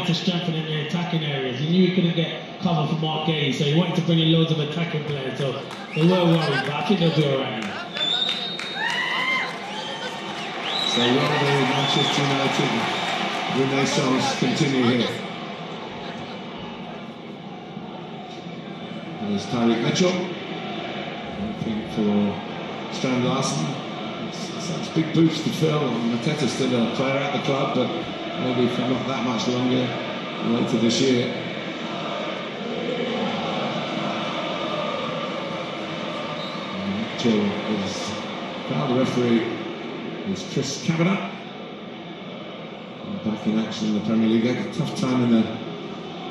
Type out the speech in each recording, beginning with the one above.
wanted to strengthen in the attacking areas. He knew he couldn't get cover for Mark Gay, so he wanted to bring in loads of attacking players. So they were worried, but I think they'll be all right now. So will the Manchester United renaissance continue here? There's Tyreek Mitchell. Looking for Strand Larsen. It's a big boots to fill. Mateta's still a player at the club, but maybe for not that much longer later this year. Mitchell is the referee is Chris Kavanagh. Back in action in the Premier League. Had a tough time in the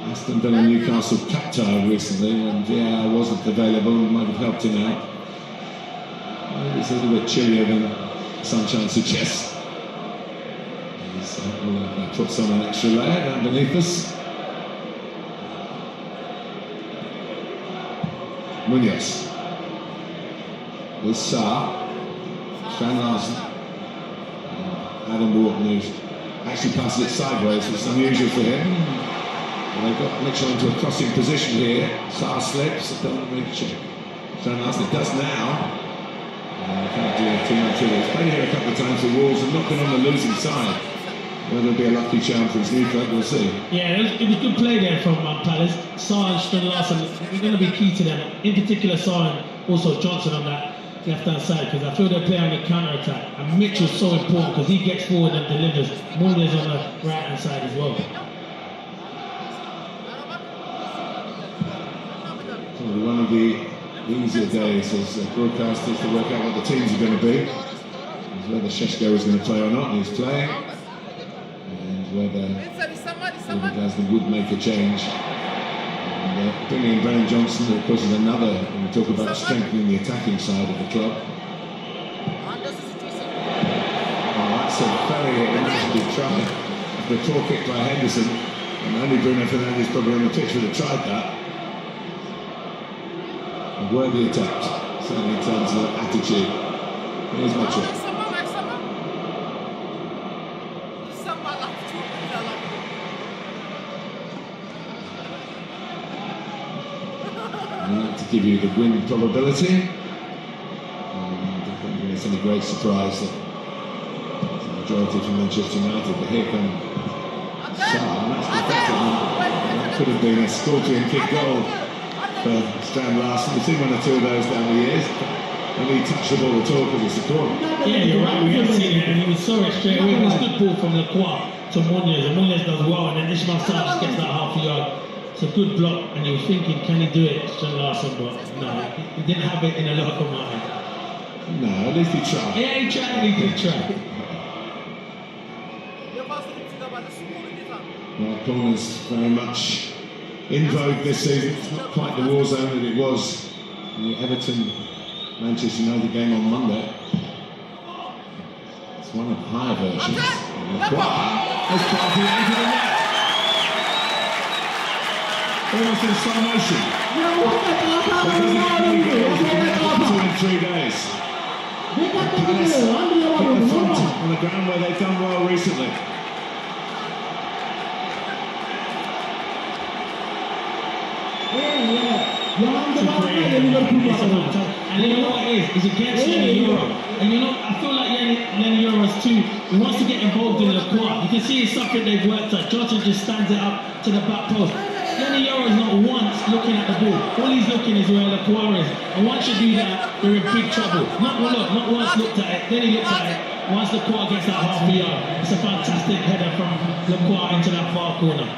Aston Villa Newcastle Cup tie recently when VAR wasn't available and might have helped him out. Maybe it's a little bit chillier than sunshine suggests. We'll put on an extra layer down beneath us. Munoz. With Sarr. Strand Larsen. Adam Wharton, who's actually passes it sideways, which is unusual for him. And they've got Mitchell into a crossing position here. Sarr slips, it doesn't reach Strand Larsen. It does now. Can't do too much with it. He's played here a couple of times for Wolves and not been on the losing side. Whether it'll be a lucky charm for his new club, we'll see. Yeah, it was good play there from Palace. Sarr and Strand Larsen are going to be key to them. In particular, Sarr and also Johnson on that left-hand side, because I feel they play on the counter-attack. And Mitchell's so important because he gets forward and delivers. Munoz on the right-hand side as well. Probably one of the easier days as broadcasters to work out what the teams are going to be. Whether Šeško is going to play or not, and he's playing. And whether Glasgow would make a change. And bringing in Brennan Johnson, of course, is another, when we talk about strengthening the attacking side of the club. Oh, that's a very initiative try. After a poor kick by Henderson, and only Bruno Fernandes probably on the pitch would have tried that. A worthy attempt, certainly in terms of attitude. Here's Mitchell. To give you the win probability. And I don't think it's any great surprise that the majority from Manchester United, but here come Sarr, and that's perfected. That could have been a scorpion kick goal for Strand Larsen. We've seen one or two of those down the years, but when he touched the ball at all because it's a corner. Yeah, you're right, we have seen it, and he saw it straight away. It was a good ball from Lacroix to Munoz, and Munoz does well, and then Ismail Sarr just gets that half a yard. It's a good block, and you're thinking, can he do it, Strand Larsen? But no, he didn't have it in a locker mind. No, at least he tried. Yeah, he tried, he did try. Well, corners very much in vogue this season. It's not quite the war zone that it was in the Everton-Manchester United game on Monday. It's one of the higher versions. There's Partey into the net. Almost in slow motion. Two in 3 days. Palace hit the front on the ground where they've done well recently. And you know what it is? It's against Lenny Euro. And you know, I feel like Lenny Euro's too, he wants to get involved in the quad. You can see it's something they've worked at. Johnson just stands it up to the back post. Lenny Euro is not once looking at the ball. All he's looking is where Lacroix is. And once you do that, you're in big trouble. Not once looked at it, then he looks at it. Once Lacroix gets that half a yard, it's a fantastic header from Lacroix into that far corner.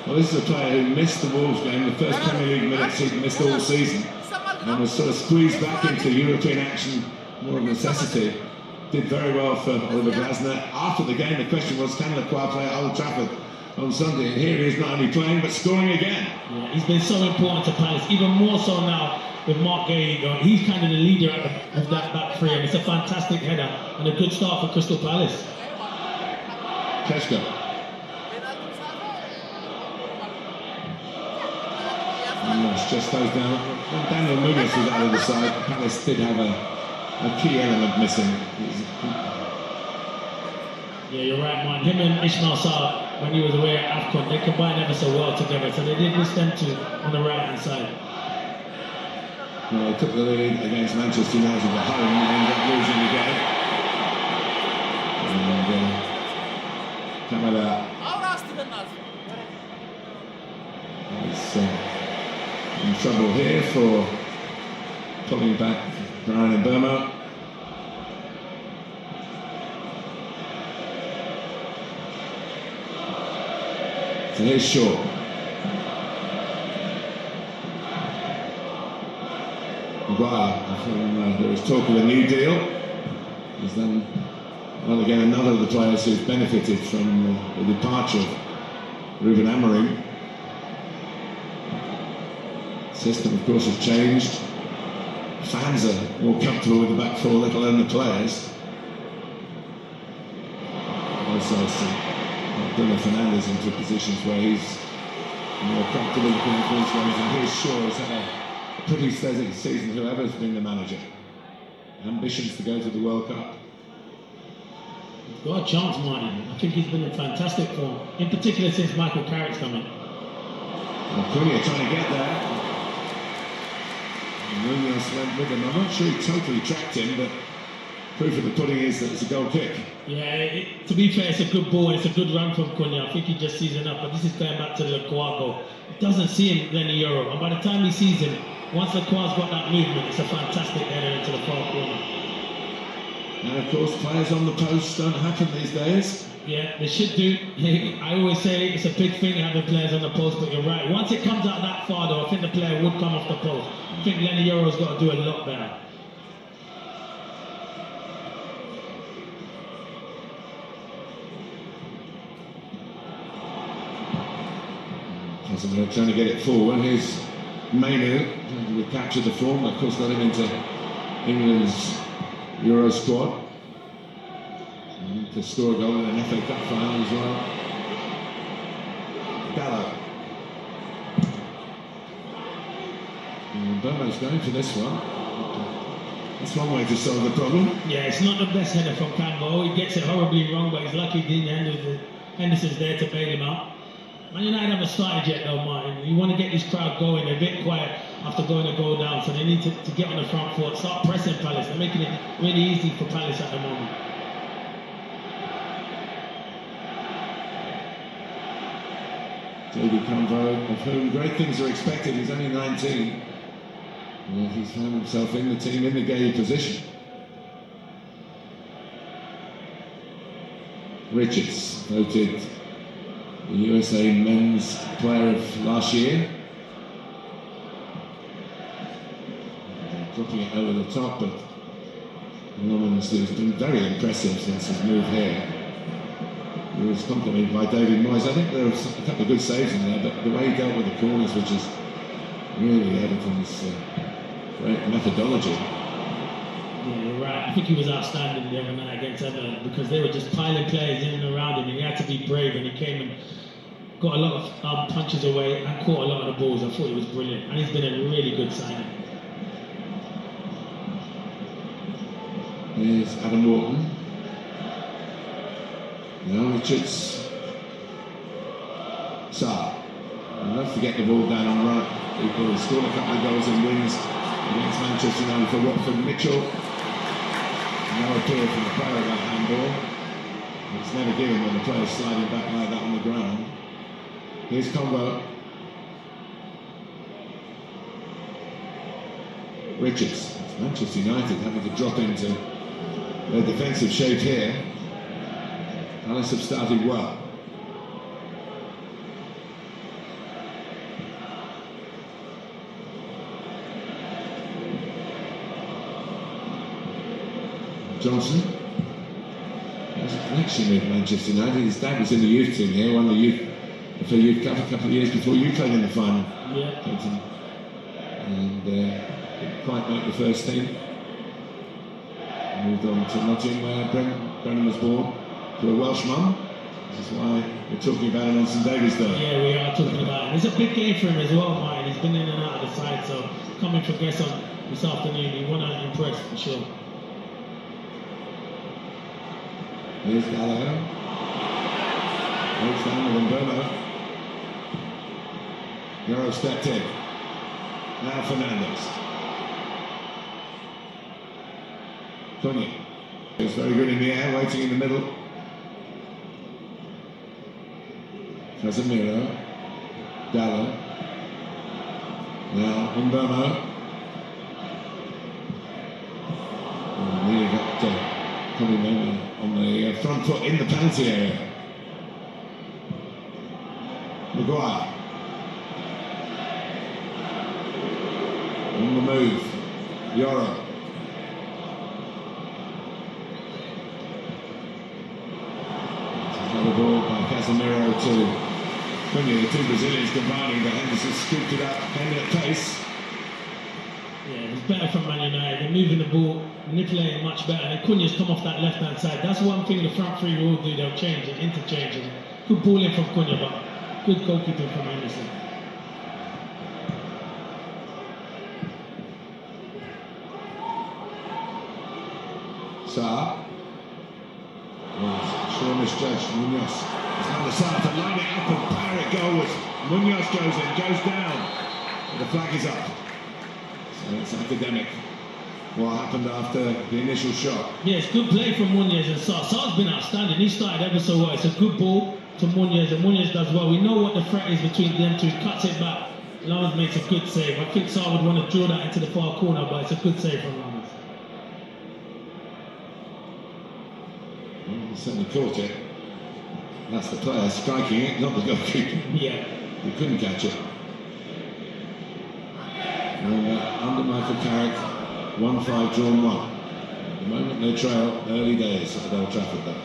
Well, this is a player who missed the Wolves game, the first Premier League minutes he'd missed all season, and was sort of squeezed back into European action, more of necessity. Did very well for Oliver Glasner. After the game, the question was, can Lacroix play at Old Trafford on Sunday? And here he is, not only playing, but scoring again. Yeah, he's been so important to Palace, even more so now with Mark Gay going. He's kind of the leader of that back three, and it's a fantastic header and a good start for Crystal Palace. Šeško. Just goes down. When Daniel Munoz was out of the side, Palace did have a key element missing. Yeah, you're right, man. Him and Ismail Sarr when he was away at AFCON. They combined ever so well together, so they did miss them two on the right-hand side. Well, they took the lead against Manchester United at home and ended up losing the game. And Kamada is in trouble here for pulling back Brian and Burma. So here's Shaw. There was talk of a new deal. There's then, well, again, another of the players who's benefited from the departure of Ruben Amorim. The system, of course, has changed. Fans are more comfortable with the back four, let alone the players. Also, Bruno Fernandes into positions where he's more comfortable looking at these games, and here's Shaw has had a pretty steady season, whoever's been the manager. Ambitions to go to the World Cup. He's got a chance, Martin. I think he's been in fantastic form, in particular since Michael Carrick's coming. Cunha trying to get there. And Munoz went with him. I'm not sure he totally tracked him, but proof of the pudding is that it's a goal kick. Yeah, to be fair, it's a good ball. It's a good run from Cunha. I think he just sees enough, but this is going back to the Lacroix goal. He doesn't see him Lenny Euro, and by the time he sees him, once Lacroix's got that movement, it's a fantastic header into the far corner. And of course, players on the post don't happen these days. Yeah, they should do. I always say it's a big thing having players on the post, but you're right. Once it comes out that far, though, I think the player would come off the post. I think Lenny Euro's got to do a lot better. Trying to get it forward. Here's Mainu, trying to capture the form. Of course, got him into England's Euro squad. And to score a goal in an FA Cup final as well. Gallo. And Burma's going for this one. That's one way to solve the problem. Yeah, it's not the best header from Campbell. He gets it horribly wrong, but he's lucky Henderson's there to bail him out. Man United haven't started yet though, Martin. You want to get this crowd going. They're a bit quiet after going a goal down, so they need to get on the front foot, start pressing Palace. They're making it really easy for Palace at the moment. Toby Convo, of whom great things are expected. He's only 19. Well, he's found himself in the team in the game position. Richards voted the USA Men's Player of last year. Dropping it over the top, but Norman's been very impressive since his move here. He was complimented by David Moyes. I think there was a couple of good saves in there, but the way he dealt with the corners, which is really Everton's great methodology. Yeah, you're right. I think he was outstanding the other night against Everton because they were just piling players in and around him, and he had to be brave, and he came and got a lot of punches away and caught a lot of the balls. I thought he was brilliant, and he's been a really good signing. Here's Adam Wharton. Now Richards. Saar. Enough to get the ball down on right. He scored a couple of goals and wins against Manchester United for Watford. Mitchell. No appeal from the player of that handball. It's never given when the player's sliding back like that on the ground. Here's Combo. Richards. It's Manchester United having to drop into their defensive shape here. Palace have started well. Johnson has a connection with Manchester United. His dad was in the youth team here, won the youth cup a couple of years before you played in the final. Yeah. And didn't quite make the first team. Moved on to Nottingham where Brennan was born to a Welsh mum. This is why we're talking about him on St David's Day. Yeah, we are talking about him. It's a big game for him as well, Martin. He's been in and out of the side, so coming for Guess on this afternoon, he want to impress for sure. Here's Gallo. Breaks down with Mbomo. Euro stepped in. Now Fernandez. Cunha is very good in the air, waiting in the middle. Casemiro. Dallo. Now Mbomo. Nearly got coming on the front foot in the penalty area. Maguire. On the move. Yoro. Another ball by Casemiro to Cunha. The two Brazilians combining, but Henderson scooped it up, ended at pace. Yeah, it's better from Man United. They're moving the ball, manipulating much better. And Cunha's come off that left-hand side. That's one thing the front three will do. They'll change it, interchange it. Good ball in from Cunha, but good goalkeeping from Henderson. Saar. Sure misjudged Munoz. It's now the Saar to line it up and power it goalwards. Munoz goes in, goes down. The flag is up. So it's academic. What happened after the initial shot? Yeah, it's good play from Munoz and Saar. Saar's been outstanding. He started ever so well. It's a good ball to Munoz, and Munoz does well. We know what the threat is between them two. Cuts it back. Lawrence makes a good save. I think Saar would want to drill that into the far corner, but it's a good save from Lawrence. He certainly caught it. That's the player striking it, not the goalkeeper. Yeah. He couldn't catch it. And under Michael Carrick, 1-5 drawn 1. At the moment they trail, early days at Old Trafford though.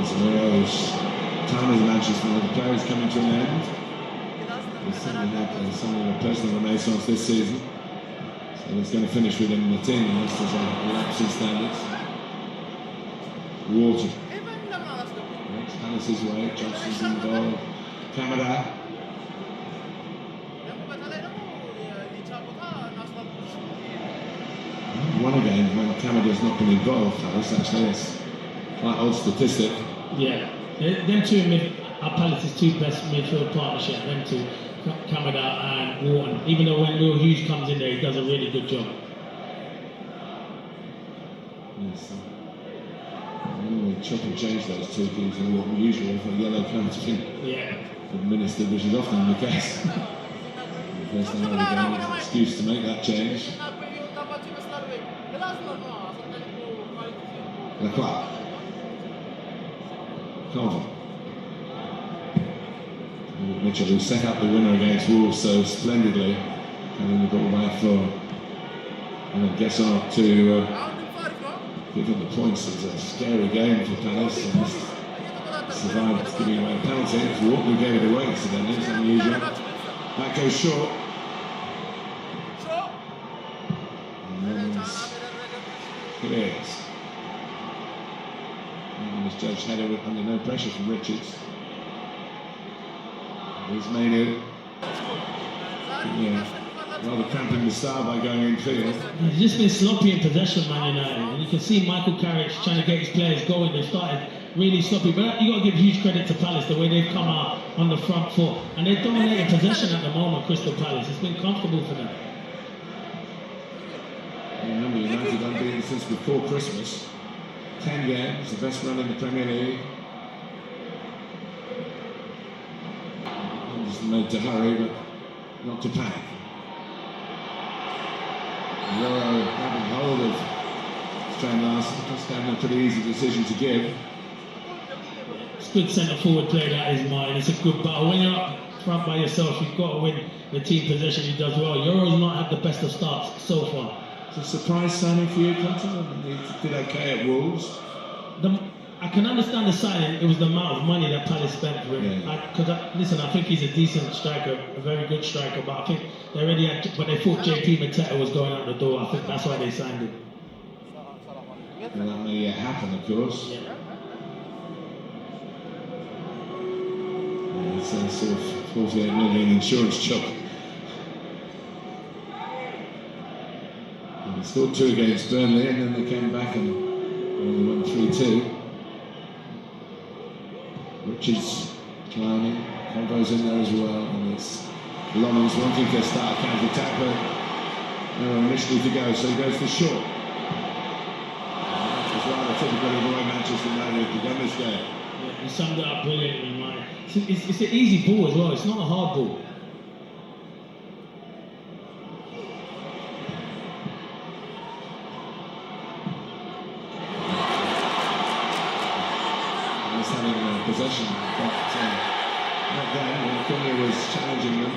Casemiro's time as a Manchester United player is coming to an end. He's certainly had something of a personal renaissance this season. So it's going to finish with him in the team unless there's a lapse in standards. Wharton. Makes Palace's way, Johnson's involved. Kamada. Won a game when Kamada's not been involved, Palace, actually. It's quite odd statistic. Yeah, them two are Palace's two best midfield partnership, them two, Kamada and Wharton. Even though when Will Hughes comes in there, he does a really good job. Yes. We chop and change those two teams and Wharton usually if a yellow card's been administered, which is often the case. The first time of the game is an excuse to make that change. Leclerc. Colvin. Mitchell, who set up the winner against Wolves so splendidly, having the ball back for and Guessant to give them the points. It's a scary game for Palace and survived giving away a penalty. It's Wharton who gave it away, incidentally. It's unusual. That goes short. And here it is. Judge had it under no pressure from Richards. Here's Mainu. Yeah, rather cramping the style by going in field. He's just been sloppy in possession, Man United. And you can see Michael Carrick trying to get his players going. They started really sloppy, but you got to give huge credit to Palace, the way they've come out on the front foot. And they're dominating possession at the moment, Crystal Palace. It's been comfortable for them. Remember, United unbeaten since before Christmas. 10 games, the best run in the Premier League. Just made to hurry, but not to panic. Euro grabbing hold of Strand Larsen, just having a pretty easy decision to give. It's good centre forward play, that is mine. It's a good battle. When you're up front by yourself, you've got to win the team possession. He does well. Euro's not had the best of starts so far. It's a surprise signing for you, Clinton. He did okay at Wolves. I can understand the signing. It was the amount of money that Palace spent for him. Yeah. Listen, I think he's a decent striker, a very good striker. But I think they already had, but they thought JP Mateta was going out the door. I think that's why they signed him. Well, that may yet happen, of course. Yeah. It's a sort of 48 million insurance job. And they scored 2 against Burnley, and then they came back and only won 3-2. Richards climbing, Convo's in there as well, and it's Lonnens wanting to start a counter-attack, but initially to go, so he goes for short. It's rather typical of the way Manchester United have begun this game. Yeah, he summed it up brilliantly, Mike. It's an easy ball as well, it's not a hard ball. He's having possession, but not then when Cunha was challenging them.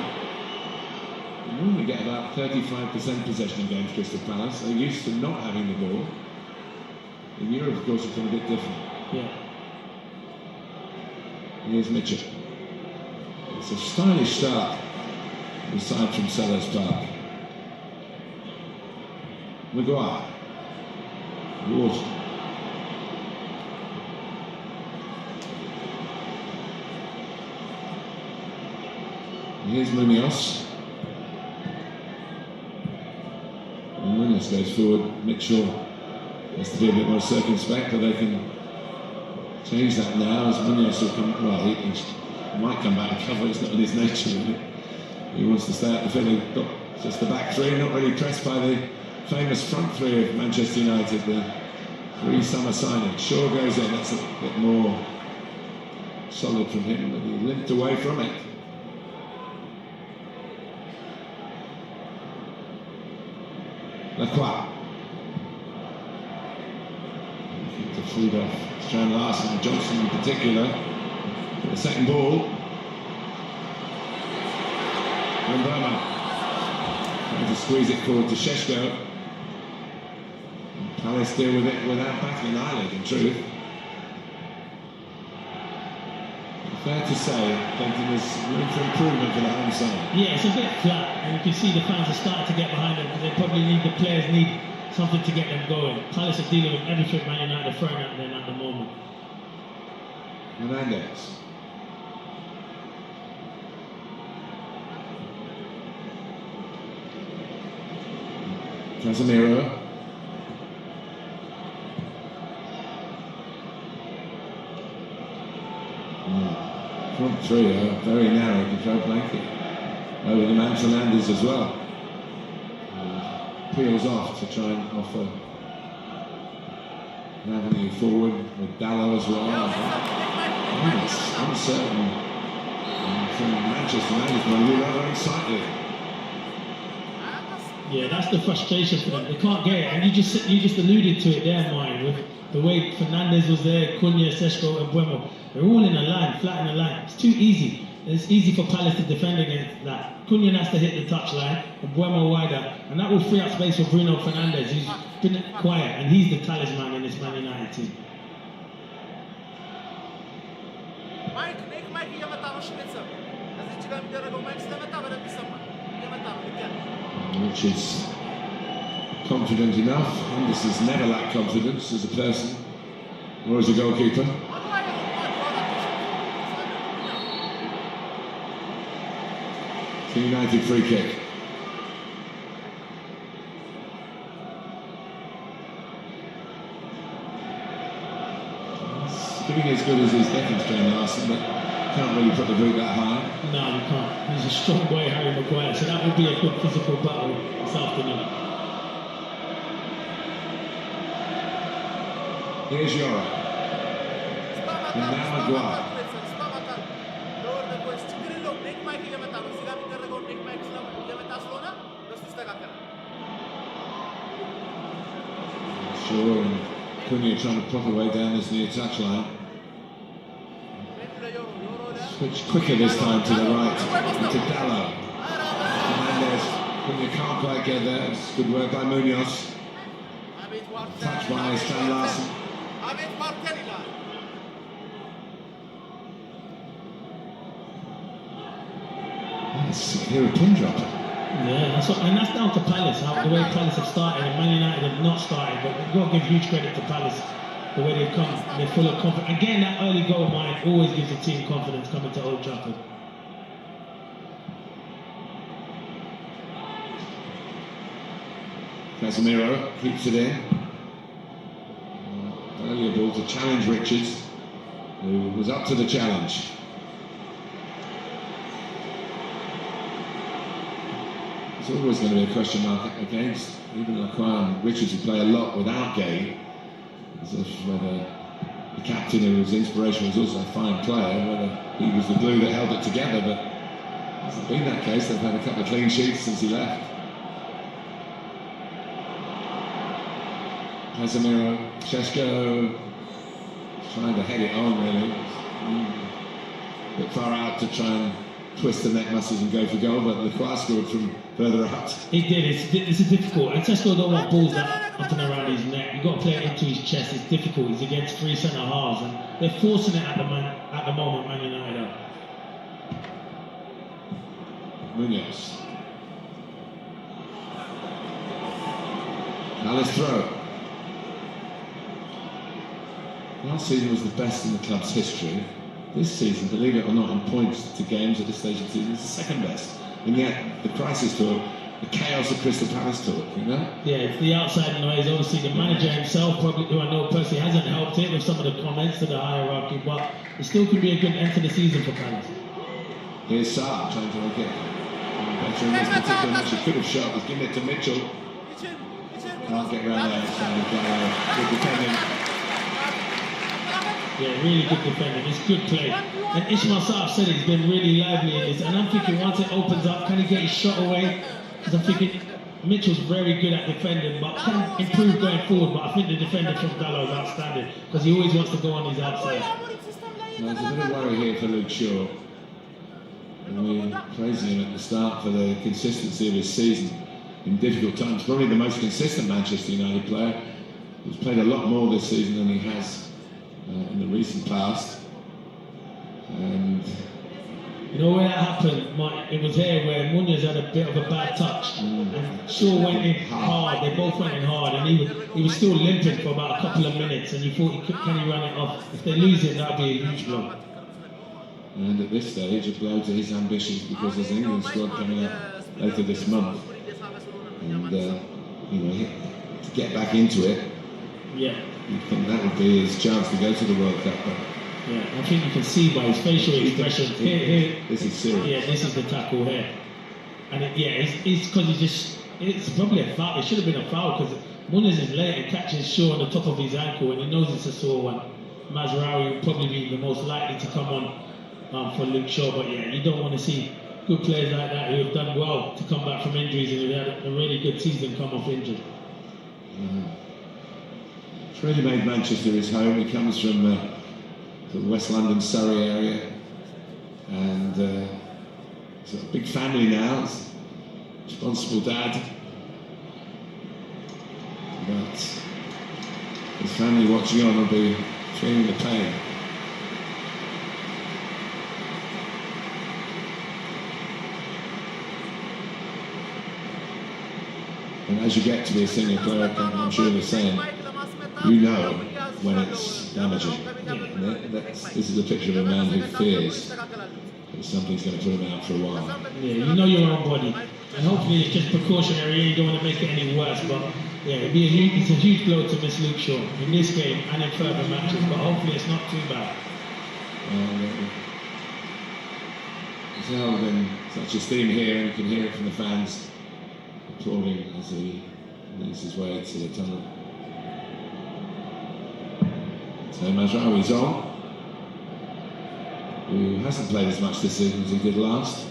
They normally get about 35% possession against Crystal Palace. They're used to not having the ball. In Europe, of course, it's been a bit different. Yeah. Here's Mitchell. It's a stylish start, aside from Selhurst Park. Maguire. Ward. Here's Munoz. And Munoz goes forward. Mitchell has to be a bit more circumspect, but they can change that now as Munoz will come. Well, he might come back and cover. It's not in his nature, really. He wants to stay at the field. Got just the back three, not really pressed by the famous front three of Manchester United, the 3 summer signings. Shaw goes in. That's a bit more solid from him, but he limped away from it. Lacroix. To feed off Strand Larsen and Johnson in particular. For the second ball. Mbama trying to squeeze it forward to Šeško. Palace deal with it without batting an eyelid, in truth. Fair to say, Clinton, there's room for improvement for the home side. Yeah, it's a bit flat, and you can see the fans are starting to get behind them because they probably need, the players need something to get them going. Palace are dealing with everything Man United are throwing at them at the moment. Hernandez. Casemiro. Front three are very narrow to throw blanket over the man Fernandes as well. Peels off to try and offer an avenue forward with Dallo as well. It's uncertain from Manchester United, but you're rather unsightly. Yeah, that's the frustration for them. They can't get it, and you just alluded to it there, Mike, with the way Fernandes was there, Cunha, Šeško, and Buemo. They're all in a line, flat in a line. It's too easy. It's easy for Palace to defend against that. Cunha has to hit the touchline, and Buemo wider, and that will free up space for Bruno Fernandes, who's been quiet, and he's the talisman in this Man United team. Which is confident enough. Henderson's never lacked confidence as a person or as a goalkeeper. It's a United free kick. He's doing as good as his defence Strand Larsen, but can't really put the boot that high. No, you can't. He's a strong boy, Harry Maguire, so that will be a good physical battle this afternoon. Here's Yora. And now Maguire. Shaw and Cunha trying to plot away down this near touchline. Switch quicker this time to the right, to Dallo. Fernandes, Cunha can't quite get there. It's good work by Munoz. Touch by Strand Larsen. Yes, here a pin drop. Yeah, and that's down to Palace, the way Palace have started, and Man United have not started, but we've got to give huge credit to Palace. the way they've come, they're full of confidence. Again, that early goal mind always gives the team confidence coming to Old Trafford. Casemiro keeps it in. Earlier ball to challenge Richards, who was up to the challenge. There's always going to be a question mark against even Lacroix and Richards, who play a lot without Gay, as if whether the captain, who was inspiration, was also a fine player, whether he was the glue that held it together, but it hasn't been that case. They've had a couple of clean sheets since he left. Casemiro, Šeško trying to head it on really. A bit far out to try and twist the neck muscles and go for goal, but Lacroix scored from further out. He did, it's difficult. And Šeško don't want balls that up and around his neck. You've got to play it into his chest, it's difficult. He's against 3 centre halves and they're forcing it at the moment, Man United are. Munoz. Alice throw. Last season was the best in the club's history. This season, believe it or not, in points to games at this stage of the season, is the second best. And yet, the crisis talk, the chaos of Crystal Palace talk, you know? Yeah, it's the outside noise. Obviously, the manager himself, probably, who I know personally, hasn't helped it with some of the comments to the hierarchy, but it still could be a good end to the season for Palace. Here's Saar trying to get better in this particular match. He could have shot, he's giving it to Mitchell. Can't get around there, so good defending. Yeah, really good defending. It's good play. And Ismail Sarr said he's been really lively in this. And I'm thinking once it opens up, can he get his shot away? Because I'm thinking Mitchell's very good at defending, but can improve going forward. But I think the defender from Dallo is outstanding because he always wants to go on his outside. There's a bit of worry here for Luke Shaw. And we're praising him at the start for the consistency of his season in difficult times. Probably the most consistent Manchester United player. He's played a lot more this season than he has in the recent past. And you know where that happened, Mike? It was here where Munoz had a bit of a bad touch and Shaw went in hard. They both went in hard and he was still limping for about a couple of minutes and you thought, can he run it off? If they lose it, that'd be a huge blow. And at this stage, a blow to his ambitions because there's an England squad coming up later this month. And, you know, to get back into it, yeah. I think that would be his chance to go to the World Cup. But yeah, I think you can see by his facial expression. Here, this is serious. Yeah, this is the tackle here. And it's because it's probably a foul. It should have been a foul because Munoz is late and catches Shaw on the top of his ankle and he knows it's a sore one. Mazraoui would probably be the most likely to come on for Luke Shaw, but yeah, you don't want to see good players like that who have done well to come back from injuries and who had a really good season come off injured. It's really made Manchester his home. He comes from the West London, Surrey area, and he's got a big family now. He's a responsible dad, but his family watching on will be feeling the pain. And as you get to be a senior player, I'm sure they're saying, you know when it's damaging. This is a picture of a man who fears that something's going to put him out for a while. Yeah, you know your own body. And hopefully it's just precautionary, you don't want to make it any worse, but yeah, it's a huge blow to miss Luke Shaw in this game and in further matches, but hopefully it's not too bad. He's held in such esteem here, and you can hear it from the fans applauding as he makes his way to the tunnel. So Mazraoui's on, who hasn't played as much this season as he did last.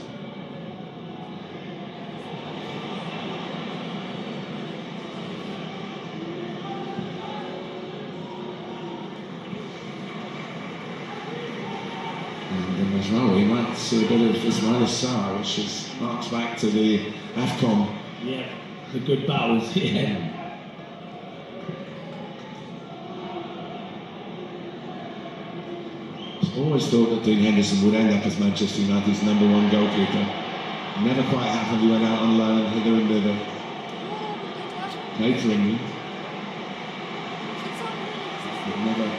And Mazraoui might see a bit of Ismail Sarr, which is marks back to the AFCON. Yeah, the good battles, yeah. Always thought that Dean Henderson would end up as Manchester United's #1 goalkeeper. Never quite happened. He went out on loan hither and thither. Played for England. Another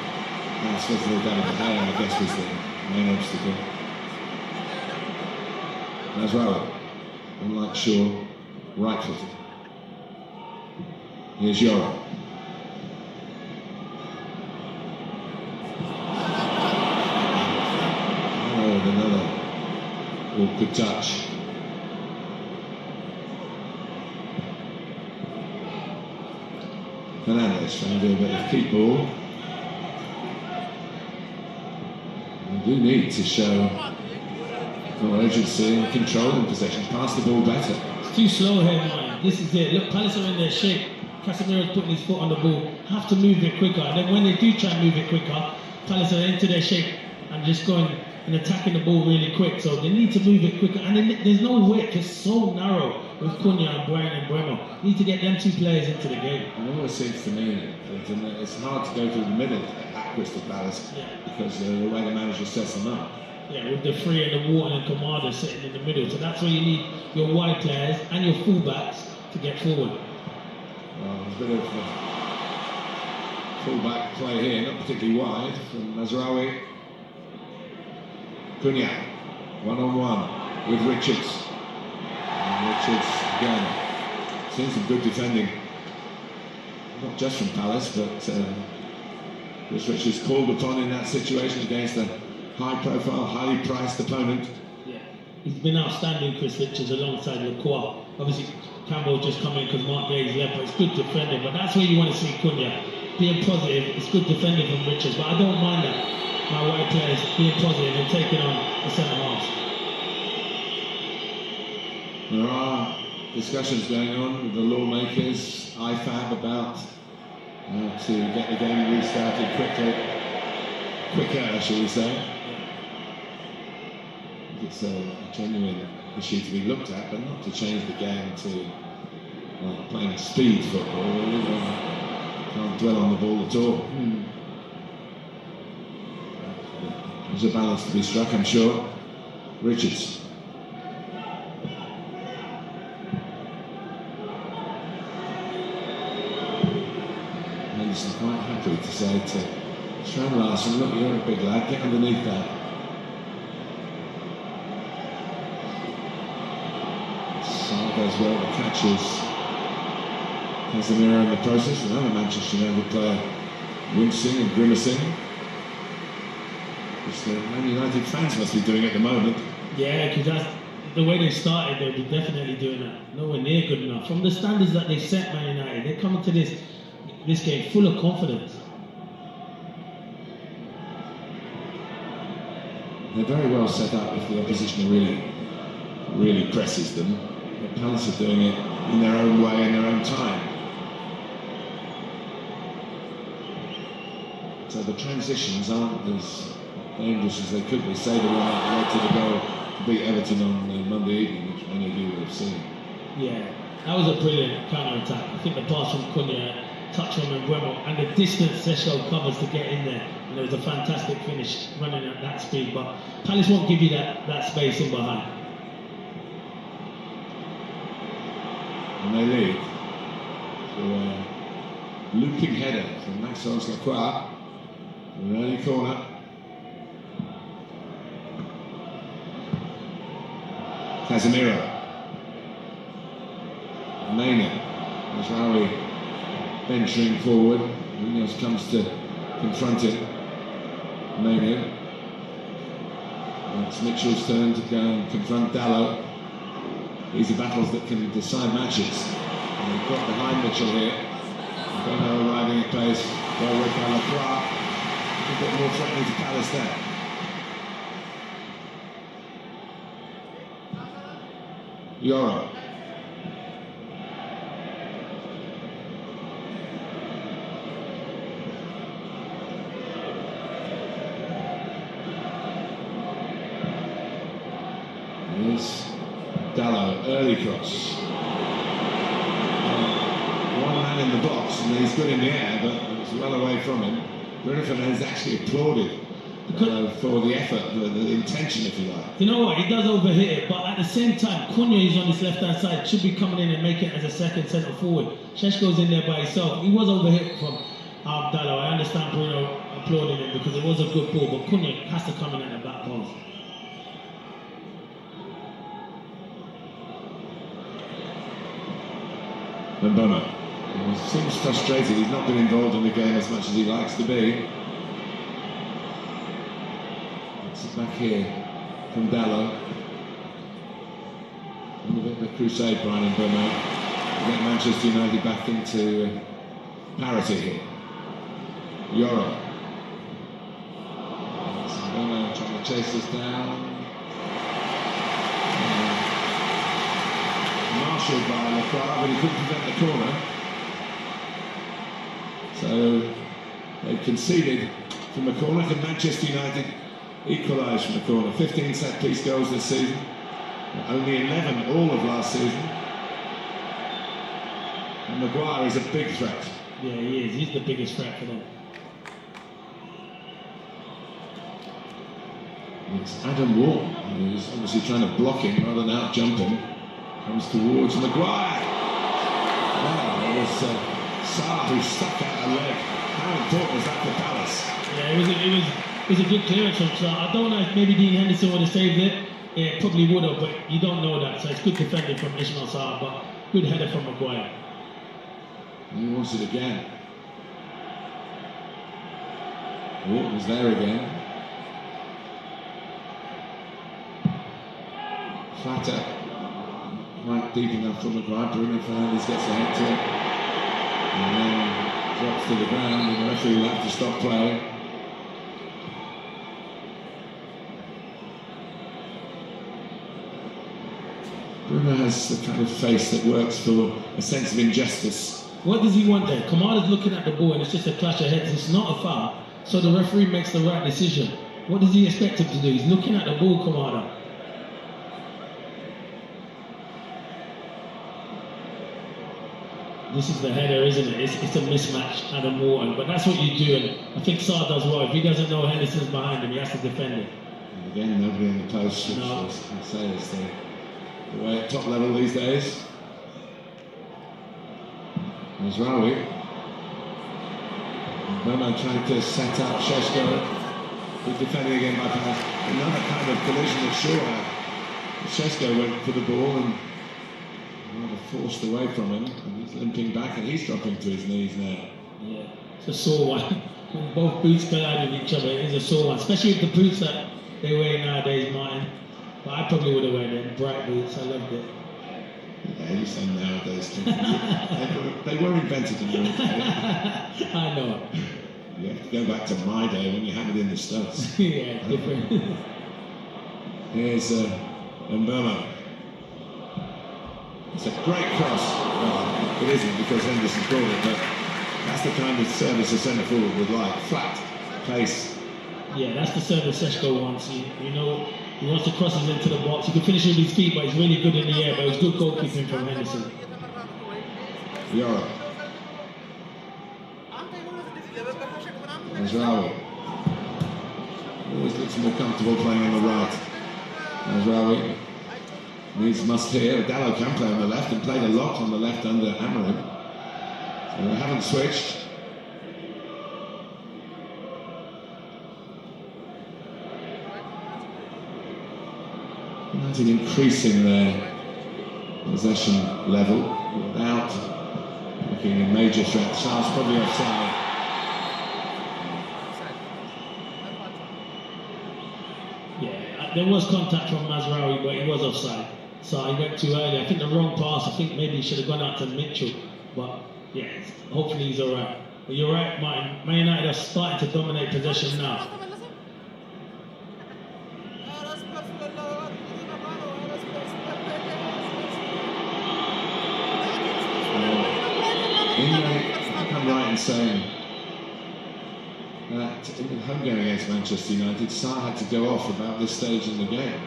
pass was the down the hair, I guess, was the main obstacle. As well, unlike Shaw, right-footed. Here's Yoro. Oh, another awkward touch. Fernandez trying to do a bit of keep ball. We do need to show more urgency and control in possession. Pass the ball better. It's too slow here, man. This is it. Look, Palace are in their shape. Casemiro's putting his foot on the ball. Have to move it quicker. And then when they do try and move it quicker, Palace are into their shape and just going and attacking the ball really quick. So they need to move it quicker. And then there's no width. It's so narrow with Cunha and Brian and Bremo. Need to get them two players into the game. It always seems to me that it's hard to go through the middle at Crystal Palace because the way the manager sets them up. Yeah, with the three and the Wharton and Kamada sitting in the middle. So that's where you need your wide players and your fullbacks to get forward. Well, there's a bit of fullback play here, not particularly wide, from Mazraoui. Cunha, one-on-one with Richards. And Richards again, seen some good defending, not just from Palace, but Chris Richards called upon in that situation against a high-profile, highly priced opponent. Yeah, he's been outstanding, Chris Richards, alongside Lacroix. Obviously, Campbell just come in because Mark Gay's left, but it's good defending. But that's where you want to see Cunha being positive. It's good defending from Richards, but I don't mind that. My white players being positive and taking on the centre halves. There are discussions going on with the lawmakers, IFAB, about to get the game restarted quicker, shall we say. It's a genuine issue to be looked at, but not to change the game to playing speed football. Really. Can't dwell on the ball at all. There's a balance to be struck, I'm sure. Richards. Henderson quite happy to say to Strand Larson, look, you're a big lad, get underneath that. As well, the catches Casemiro in the process, another Manchester United player wincing and grimacing. Which the Man United fans must be doing at the moment. Yeah, because that's the way they started, they'll be definitely doing that. Nowhere near good enough. From the standards that they set, Man United, they come into this game full of confidence. They're very well set up if the opposition really presses them. The Palace are doing it in their own way, in their own time. So the transitions aren't as dangerous as they could be. Say the one that led to the goal to beat Everton on Monday evening, which many of you will have seen. Yeah, that was a brilliant counter-attack. I think the pass from Cunha, touch from Mbeumo, and the distance Sesco covers to get in there. And it was a fantastic finish running at that speed. But Palace won't give you that space in behind. And they lead through a looping header from Maxence Lacroix from an early corner. Casemiro. Maynard. Mazraoui venturing forward. Munoz comes to confront him. Maynard. It's Mitchell's turn to go and confront Dalot. These are battles that can decide matches. And they've got behind Mitchell here. Bono arriving at pace. Well worked by Lacroix. A bit more threatening to Palace there. Yoro. Here's Dalot, early cross. One man in the box, and he's good in the air, but it's well away from him. Bruno Fernandes actually applauded for the effort, the intention, if you like. You know what, he does overhit it, but at the same time, Cunha is on his left-hand side, should be coming in and making it as a second centre forward. Šeško's in there by himself. He was overhit from Dallo. I understand Bruno applauding him because it was a good ball, but Cunha has to come in at the back post. Mboma. He seems frustrated. He's not been involved in the game as much as he likes to be. It's back here from Dallo. A bit of a crusade, Brian Mboma. To get Manchester United back into parity here. Yoro. Mboma trying to chase us down. Marshalled by Lacroix, but he couldn't prevent the corner. So they conceded from the corner. Can Manchester United equalise from the corner? 15 set-piece goals this season. Only 11 all of last season. And Maguire is a big threat. Yeah, he is. He's the biggest threat for them. It's Adam Wall, who's obviously trying to block him rather than out-jump him. Comes towards Maguire. Wow, it was Sarr who stuck out a leg. How important was that for Palace? Yeah, it was a good clearance from Sarr. I don't know if maybe Dean Henderson would have saved it. Yeah, probably would have, but you don't know that. So it's good defending from Ismail Sarr, but good header from Maguire. He wants it again. Oh, was there again. Flatter. Quite deep enough for Maguire. Bruno Fernandes gets the head to it. And then drops to the ground, and the referee will have to stop play. Bruno has the kind of face that works for a sense of injustice. What does he want there? Kamada's looking at the ball and it's just a clash of heads. It's not a foul, so the referee makes the right decision. What does he expect him to do? He's looking at the ball, Kamada. This is the header, isn't it? It's a mismatch, Adam Wharton, but that's what you do, and I think Sarr does well. If he doesn't know Henderson's behind him, he has to defend it. And again, nobody in the post, which no. I say is the way at top level these days. There's Rawi. Mboma trying to set up Šeško. Good defending again by Palace. Another kind of collision that Shaw had. Šeško went for the ball and rather forced away from him, and he's limping back and he's dropping to his knees now. Yeah, it's a sore one. When both boots collide with each other, it is a sore one, especially with the boots that they wear nowadays, Martin. But I probably would have worn them, bright boots, I loved it. Yeah, you say nowadays. They were invented in your day. I know. You have to go back to my day when you hammered in the studs. Yeah, different. Here's Mboma. It's a great cross. Well, it isn't because Henderson called it, but that's the kind of service a centre forward would like. Flat, pace. Yeah, that's the service Šeško wants. You know, he wants to cross it into the box. He can finish with his feet, but he's really good in the air. But it's good goalkeeping from Henderson. Yoro. There's Rawi. Always looks more comfortable playing on the right. There's Rawi. Needs must here. Dallo can play on the left and played a lot on the left under Amorim. So they haven't switched. United increasing their possession level without looking a major threat. Sarr's probably offside. Yeah, there was contact from Mazraoui, but he was offside. So he went too early. I think the wrong pass. I think maybe he should have gone out to Mitchell. But yeah, hopefully he's all right. But you're right, Martin. Man United are starting to dominate possession now. I think I'm right in saying that in the home game against Manchester United, Sarr had to go off about this stage in the game.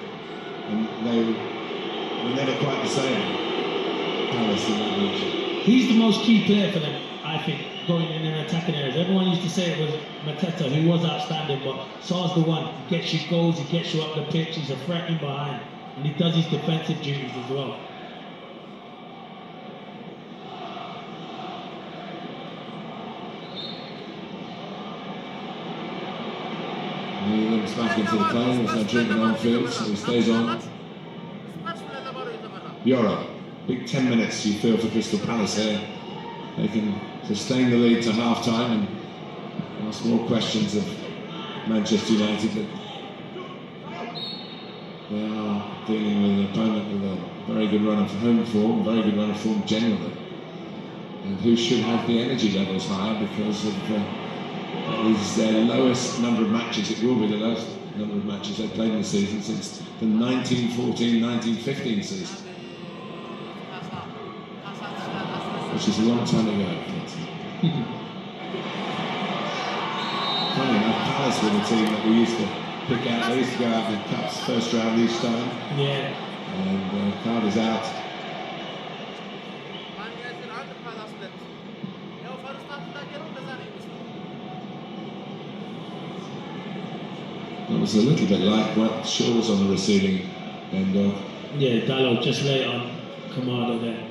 And they were never quite the same. Palace in that region. He's the most key player for them, I think, going in and attacking areas. Everyone used to say it was Mateta, who was outstanding, but Sarr's the one. He gets you goals, he gets you up the pitch, he's a threat in behind, and he does his defensive duties as well. back into the plane. There's no drinking on field, so he stays on. Euro. Big 10 minutes you feel for Crystal Palace here. They can sustain the lead to half-time and ask more questions of Manchester United, but they are dealing with an opponent with a very good run of home form, very good run of form generally, and who should have the energy levels higher because of that is their lowest number of matches. It will be the lowest number of matches they've played in the season since the 1914-1915 season, which is a long time ago. Funny enough, Palace were the team that we used to pick out. They used to go out in cups first round each time. Yeah. And Cardi's out. It was a little bit like what Shaw's on the receiving end of. Yeah, Dallo just late on Kamada there.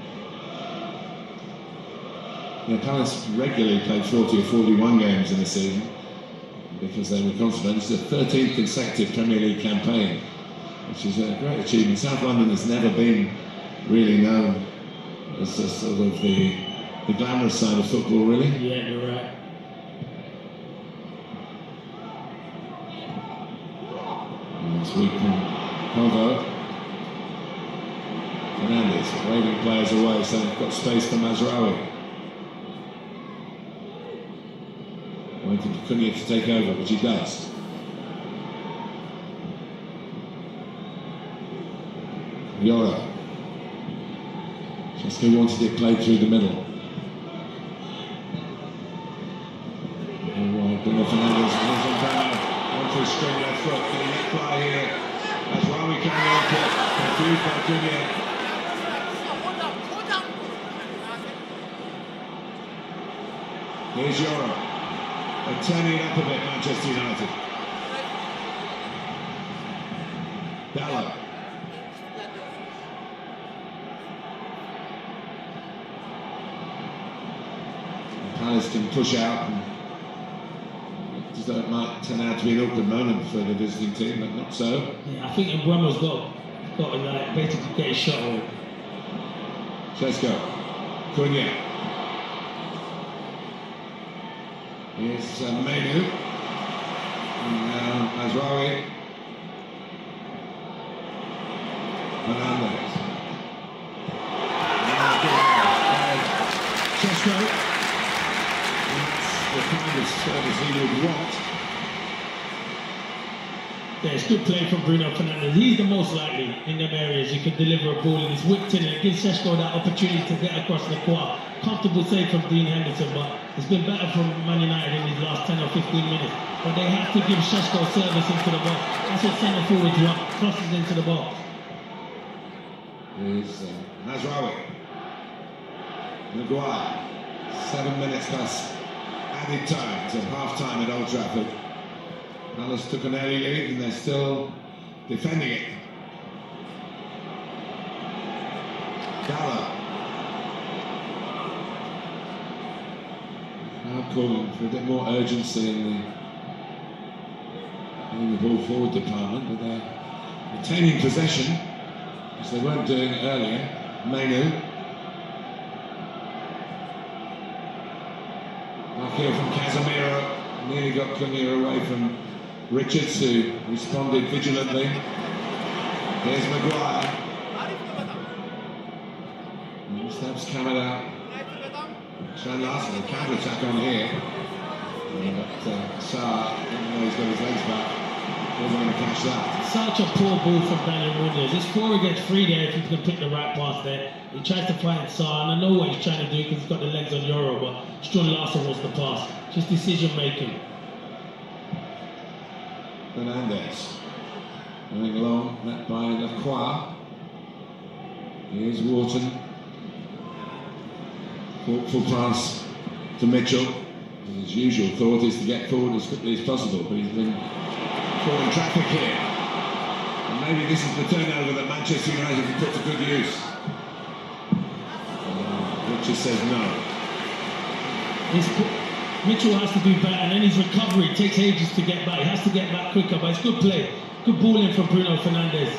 Yeah, Palace regularly played 40 or 41 games in the season because they were confident. It's the 13th consecutive Premier League campaign, which is a great achievement. South London has never been really known as a sort of the glamorous side of football, really. Yeah, you're right. This week from Convo. Fernandes waving players away, so they've got space for Mazraoui. Waiting for Cunha to take over, which he does. Yora. Just who wanted it played through the middle. Bruno Fernandes goes on down. Onto a straight left foot. Can he get fly here? That's why we can't help it. Confused by Cunha. Here's Yora. They're turning it up a bit, Manchester United. Dallo. Palace can push out, and it might turn out to be an awkward moment for the visiting team, but not so. Yeah, I think Mbeumo's got to like basically get his shot on. Chesko. Cunha. Here's Menu. And now Mazraoui. Fernandes. Chesko. The kind of service he would want. Yeah, it's good play from Bruno Fernandes. He's the most likely in them areas. You can deliver a ball and he's whipped in and gives Šeško that opportunity to get across the court. Comfortable save from Dean Henderson, but it's been better from Man United in these last 10 or 15 minutes. But they have to give Šeško service into the box. That's what centre forwards want, crosses into the box. Here's Mazraoui. Maguire. 7 minutes plus added time to half-time at Old Trafford. Palace took an early lead and they're still defending it. Dallo. Now calling for a bit more urgency in the ball forward department, but they're retaining possession, as they weren't doing earlier. Menu. Back here from Casemiro. Nearly got Cunha away from Richards, who responded vigilantly. Here's Maguire. Steps coming out. Trying last for the counter-attack on here. But Sarr, even though he's got his legs back, wasn't going to catch that. Such a poor ball from Daniel Munoz. It's 4 against 3 there if you can pick the right pass there. He tries to find Sarr, and I know what he's trying to do because he's got the legs on Euro, but Strun Larsen wants the pass. Just decision making. Fernandes going along, met by Lacroix. Here's Wharton. Thoughtful pass to Mitchell. His usual thought is to get forward as quickly as possible, but he's been caught in traffic here. And maybe this is the turnover that Manchester United can put to good use. Richard says no. Mitchell has to do better, and then his recovery takes ages to get back. He has to get back quicker, but it's good play. Good balling from Bruno Fernandes.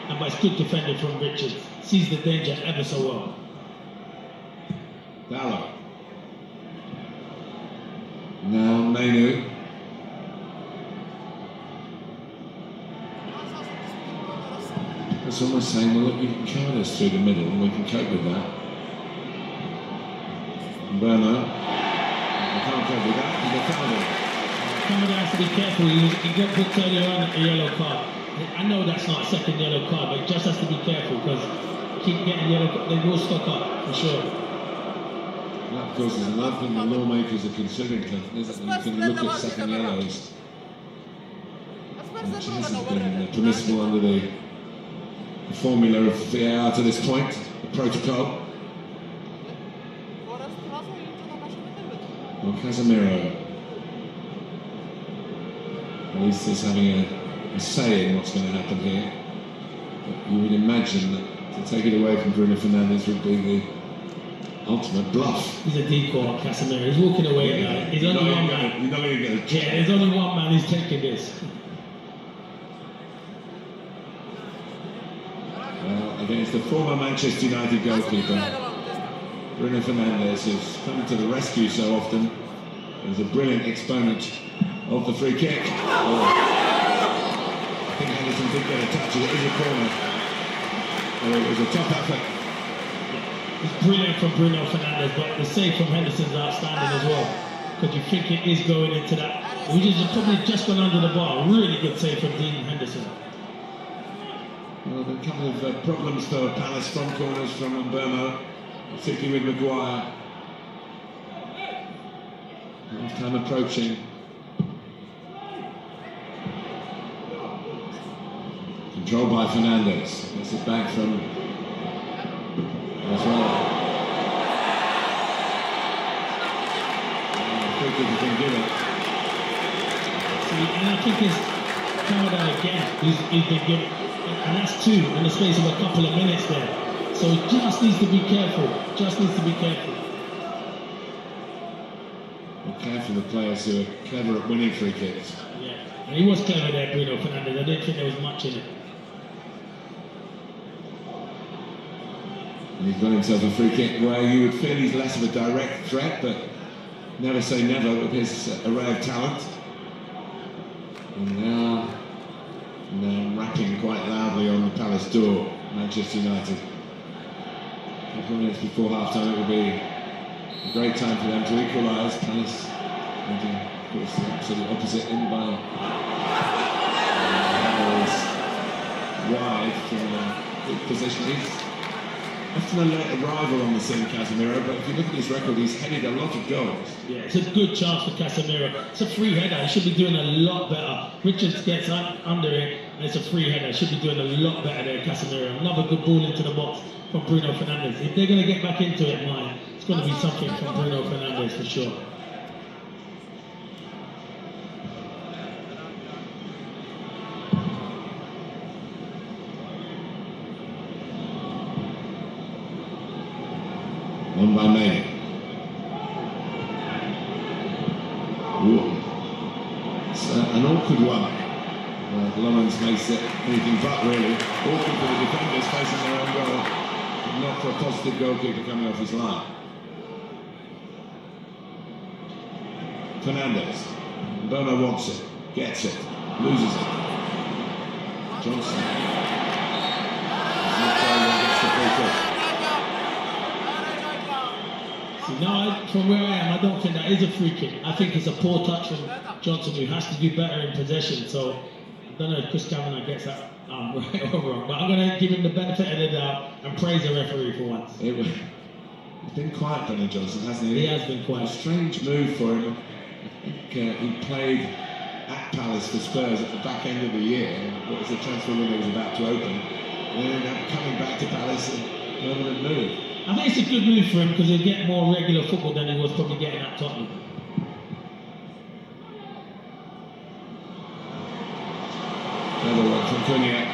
And but it's good defending from Richards. Sees the danger ever so well. Dallo. Now Mainu. It's almost saying, well, look, you can cover us through the middle and we can cope with that. Burma. We can't cope with that. He's a foul. Kamada has to be careful. He got booked earlier on a yellow card. I know that's not a second yellow card, but he just has to be careful because keep getting yellow cards. They will stock up for sure. That, of course, is another thing the lawmakers are considering, Clinton, is that you can look at second yellows. Which hasn't been permissible under the formula of VAR to this point, the protocol. Well, Casemiro, at least is having a say in what's going to happen here. But you would imagine that to take it away from Bruno Fernandes would be the ultimate bluff. He's a decoy, Casemiro. He's walking away now. He's only one man. You're not going to get a Yeah, there's only one man who's taking this. Against the former Manchester United goalkeeper, Bruno Fernandes, who's come to the rescue so often, is a brilliant exponent of the free kick. Oh, I think Henderson did get a touch, it is a corner. Oh, it was a top effort. It's brilliant from Bruno Fernandes, but the save from Henderson's outstanding as well. Because you think it is going into that. We just probably just gone under the bar. Really good save from Dean Henderson. Well, there are a couple of problems for Palace from corners from Mbermo, particularly with Maguire. Half time approaching. Controlled by Fernandes. Gets it back from as well. Free kick has been given. See, and I think it's Canada again. He's been given. And that's two in the space of a couple of minutes there. So he just needs to be careful. Just needs to be careful. Be careful of the players who are clever at winning free kicks. Yeah, and he was clever there, Bruno Fernandes. I didn't think there was much in it. And he's got himself a free kick where you would feel he's less of a direct threat, but never say never with his array of talent. And now rapping quite loudly on the Palace door, Manchester United. A couple of minutes before half-time, it will be a great time for them to equalise. Palace, and of course, the absolute opposite in by wide from a good position. He's often a late arrival on the scene, Casemiro, but if you look at his record, he's headed a lot of goals. Yeah, it's a good chance for Casemiro. It's a free header. He should be doing a lot better. Richards gets under it, and it's a free header. He should be doing a lot better there, Casemiro. Another good ball into the box from Bruno Fernandes. If they're going to get back into it, man, it's going to be something from Bruno Fernandes for sure. One by Mainu. It's an awkward one. Lomans makes it anything but really. Awkward for the defenders facing their own goal, but not for a positive goalkeeper coming off his line. Fernandes. Bono wants it, gets it, loses it. Johnson. Gets the free kick. No, from where I am, I don't think that is a free kick. I think it's a poor touch from Johnson, who has to do better in possession. So I don't know if Chris Kavanagh gets that right or wrong, but I'm going to give him the benefit of the doubt and praise the referee for once. He's been quiet, Brennan Johnson, hasn't he? He has been quiet. A strange move for him. I think he played at Palace for Spurs at the back end of the year. What was the transfer window was about to open, and then coming back to Palace, a permanent move. I think it's a good move for him because he'll get more regular football than he was probably getting at Tottenham. Another one from Cunha.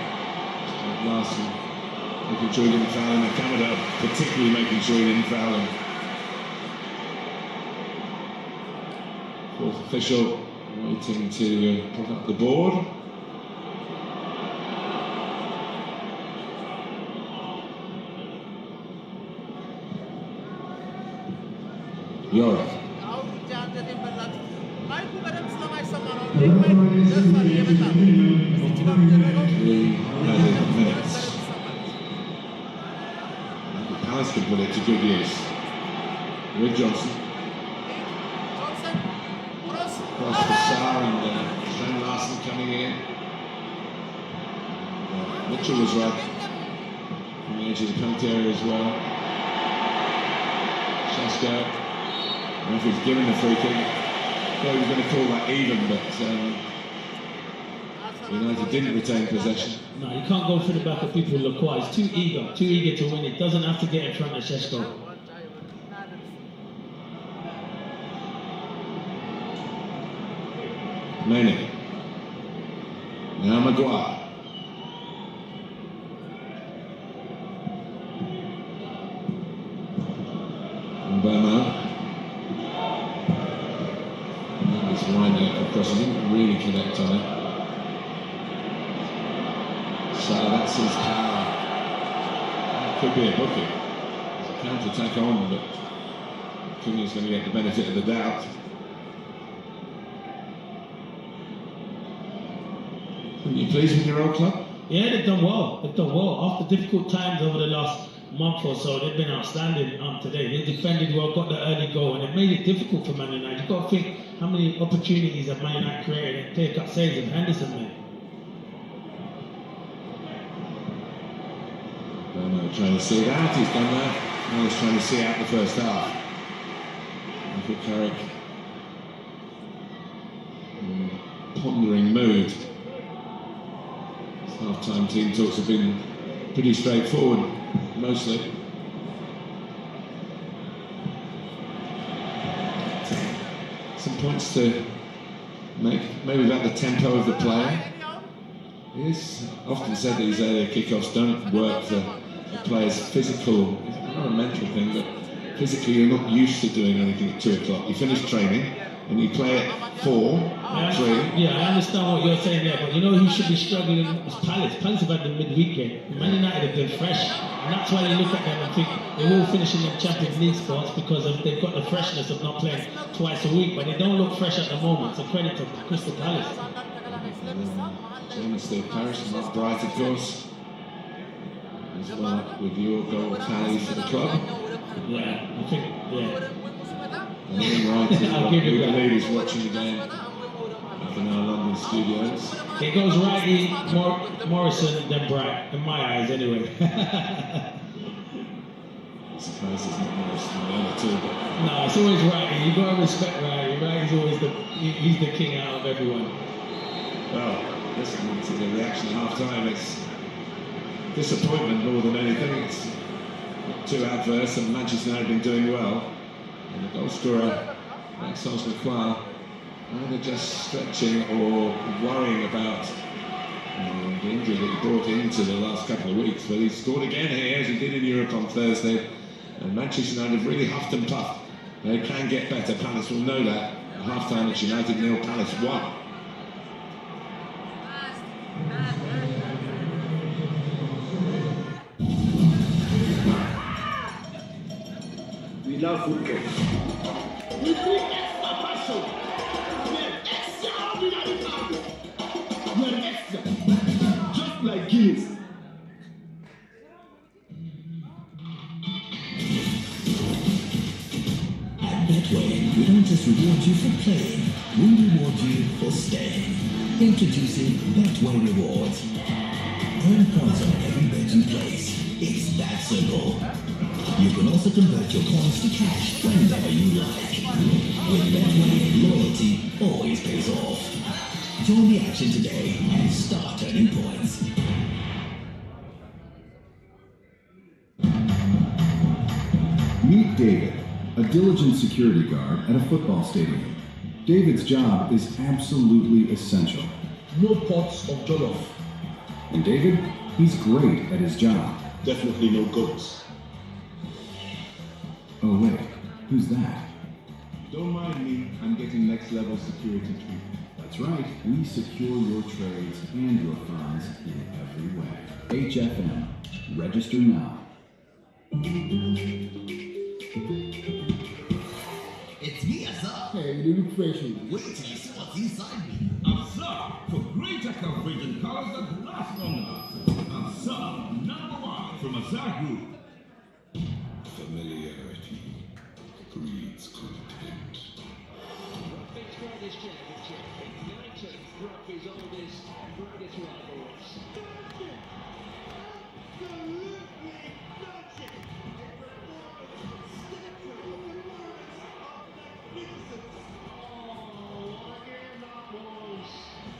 Larson making sure he didn't foul him. Kamada particularly making sure he didn't foul him. Fourth official waiting to put up the board. Europe. Minutes. Palace could put it to good use. With Johnson. Cross for Sarr and Sven Larsen coming in. Mitchell was right from the edge of the penalty area as well. Shesko. Referee's given the free kick. Thought he was going to call that even, but United didn't retain possession. No, you can't go through the back of people who look quiet. He's too eager to win. It doesn't have to get in front of Shesko. Mane. Now Maguire. Mbama. He's winding up across. He didn't really connect on it. So that's his power. That could be a booking. There's a counter-attack on, but Cunha's going to get the benefit of the doubt. Are you pleased with your old club? Yeah, they've done well. They've done well. After difficult times over the last month or so, they've been outstanding today. They defended well, got the early goal, and it made it difficult for Man United. You've got to think how many opportunities have Man United created and clear-cut saves of Henderson made. Trying to see it out, he's done that. Now he's trying to see out the first half. Michael Carrick. Pondering mood. His half-time team talks have been pretty straightforward, mostly. Some points to make, maybe about the tempo of the player. It's often said these earlier kickoffs don't work for the player's physical, it's not a mental thing, but physically you're not used to doing anything at 2 o'clock. You finish training and you play at 4, 3. Yeah, I understand what you're saying there, but you know who should be struggling is Palace. Palace have had the midweek game. Man United have been fresh, and that's why you look at them and think they're all finishing in Champions League spots because they've got the freshness of not playing twice a week, but they don't look fresh at the moment. So credit to Crystal Palace. Steve Parish, and that's Bright, of course, as well with your goal tally for the club. Yeah, I think, yeah. And then Wright, we believe he's watching the game up in our London studios. It goes righty, Morrison, then Bright, in my eyes anyway. I'm surprised it's not Morrison the other two, but... No, it's always righty. You've got to respect righty. Righty's always he's the king out of everyone. Well, listening to the reaction at half-time, it's disappointment more than anything. It's not too adverse, and Manchester United have been doing well. And the goal scorer, Maxence Lacroix, either just stretching or worrying about the injury that he brought into the last couple of weeks. But he scored again here, as he did in Europe on Thursday. And Manchester United have really huffed and puffed. They can get better. Palace will know that. At half-time, it's United 0, Palace 1. We love football. We bring extra passion. We're extraordinary power. We're extra. Just like Guinness. At Betway, we don't just reward you for playing, we reward you for staying. Introducing Betway Rewards. Earn points on every bet you place. It's that simple. You can also convert your coins to cash whenever you like. With Betway, loyalty always pays off. Join the action today and start earning points. Meet David, a diligent security guard at a football stadium. David's job is absolutely essential. No pots of jollof. And David, he's great at his job. Definitely no goats. Oh wait, who's that? Don't mind me, I'm getting next level security treatment. That's right, we secure your trades and your funds in every way. HFM, register now. It's me, Azar. Hey, you look fresh. Wait till you see what's inside me. Azar, for greater coverage and colors that last longer. Azar, #1 from Azar Group. Familiarity breeds contempt. Rugby's greatest championship, igniting rugby's oldest and greatest rivals.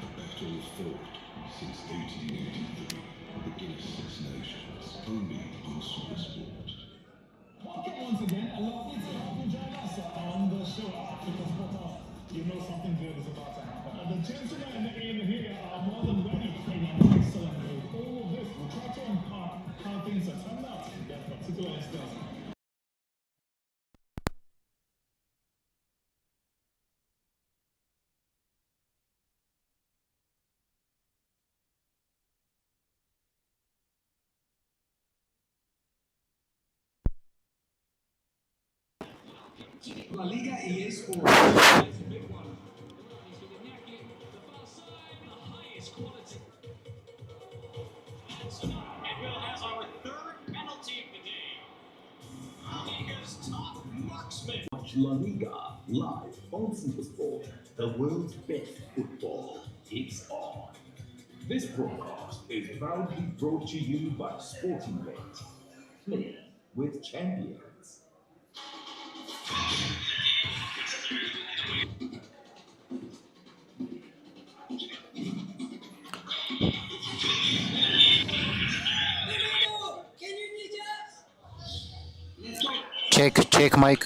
The battle fought since 1883. The Guinness Six Nations, only on Supersport. Welcome once again. I love you to help you join us on the show because you know something good is about to happen. The gentlemen in here are more than ready in an excellent mood. All of this, we'll try to unpack how things have turned out in their particular instance. La Liga EA Sports. It's a big one. He's going to neck it. The far side, the highest quality. And we'll have our third penalty of the day. Liga's top marksman. Watch La Liga live on Supersport. The world's best football. It's on. This broadcast is proudly brought to you by Sporting Bet. Play with champions. Check mic.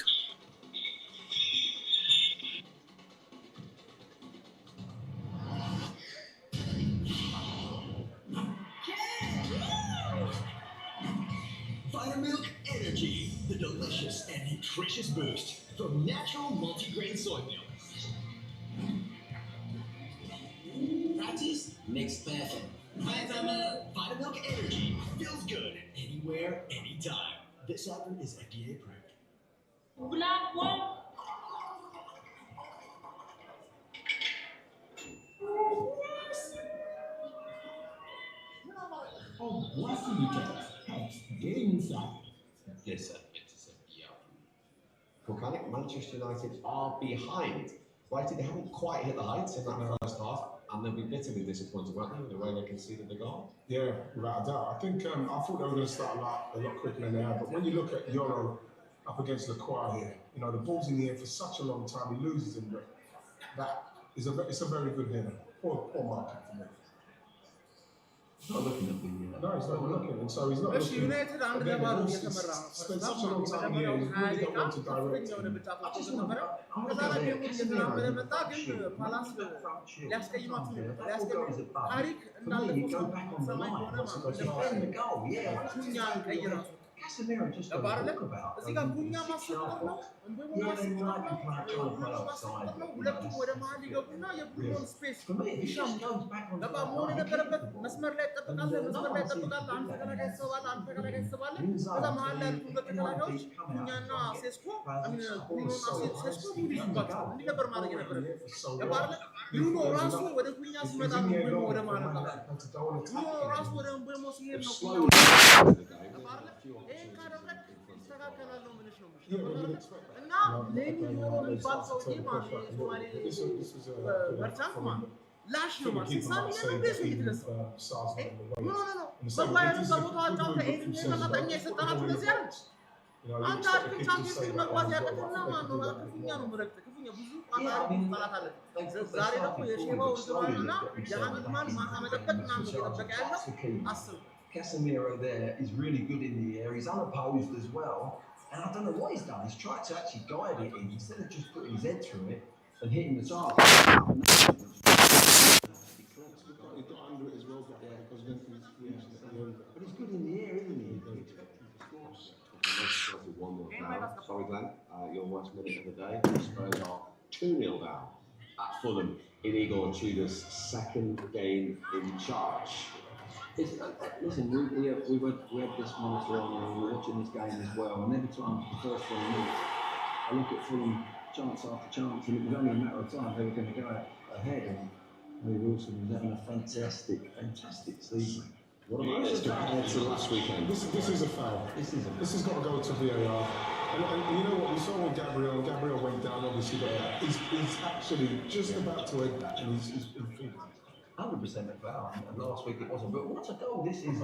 Milk Energy, the delicious and nutritious boost from natural multigrain soy milk. Practice makes perfect. Milk Energy feels good anywhere, anytime. This advert is FDA approved. Black one. Oh, blessing you guys. Get inside. Yes, sir. Volcanic Manchester United are behind. Righty, they haven't quite hit the heights in that first half, and they'll be bitterly disappointed, won't they, with the way they conceded the goal? Yeah, without a doubt. I think I thought they were going to start a lot quicker than they have. But when you look at Euro up against Lacroix here, you know the ball's in the air for such a long time. He loses him, but it's a very good header. Poor marking for me. He's not looking at the. No, he's not looking, and so he's not looking. United And then the ball's spent such a long time here. He really don't want to direct. Casemiro just doesn't look about. እዚህ ጋር ጉኛ ማስፈጠር ነው እንዴ ማስፈጠር ነው ሁለቱም ወደ መሀል ይገቡና የብሩኖን ስፔስ ይሻሙታል ገባ መሆን የነበረበት መስመር ላይ ተጠቃለለ አንተ ተከላካይ ሰባለ ከዛ መሀል ላይ ያሉት ሁለት ተከላካዮች ጉኛና ሴስኮ ብሩኖና ሴስኮ ይይዙባቸው እንዲህ ነበር ማድረግ የነበረበት ገባ ብሩኖ ራሱ ወደ ጉኛ ሲመጣ ነው ወደ መሀል ብሩኖ ራሱ ወደ ብሩኖ ሲሄድ ነው እና ሌኒ ኖሮ የሚባል ሰውዬ ማለት ነው ሶማሌ መርቻንት ማለት ላሽ ነው ማለት ሲሳሚ ነው ደስ ይድረስ ኖ በባየሩ በቦታው አጫውተ ኤድን ተመጣጣኛ የሰጠናት ለዚህ አይደል አንተ አጥቂን ቻምፒየንስ ሊግ መግባት ያቀተና ማን ነው ክፉኛ ነው ምረጥ ክፉኛ ብዙ አጣሪ ጠላት አለ ዛሬ ደግሞ የሼባው ርዝማንና የአመድማን ማታ መጠበቅና ነው እየጠበቀ ያለው አስብ Casemiro there is really good in the air. He's unopposed as well. And I don't know what he's done. He's tried to actually guide it in instead of just putting his head through it and hitting the target. He got under it as well, but he's good in the air, isn't he? You expect him to score. Sorry, Glenn, your worst minute of the day. Spurs are 2-0 down at Fulham in Igor Tudor's second game in charge. Listen, we had this monitor on and we were watching this game as well, and every time the first 20 minutes, I look at Fulham chance after chance, and it was only a matter of time they were going to go ahead, and Harry Wilson was having a fantastic season. What about this compared to last weekend? This is a foul. This has got to go to VAR. And you know what, we saw with Gabriel. Gabriel went down, obviously, but he's actually just about to head that, and he's finished. 100% a foul, and last week it wasn't. But what a goal this is!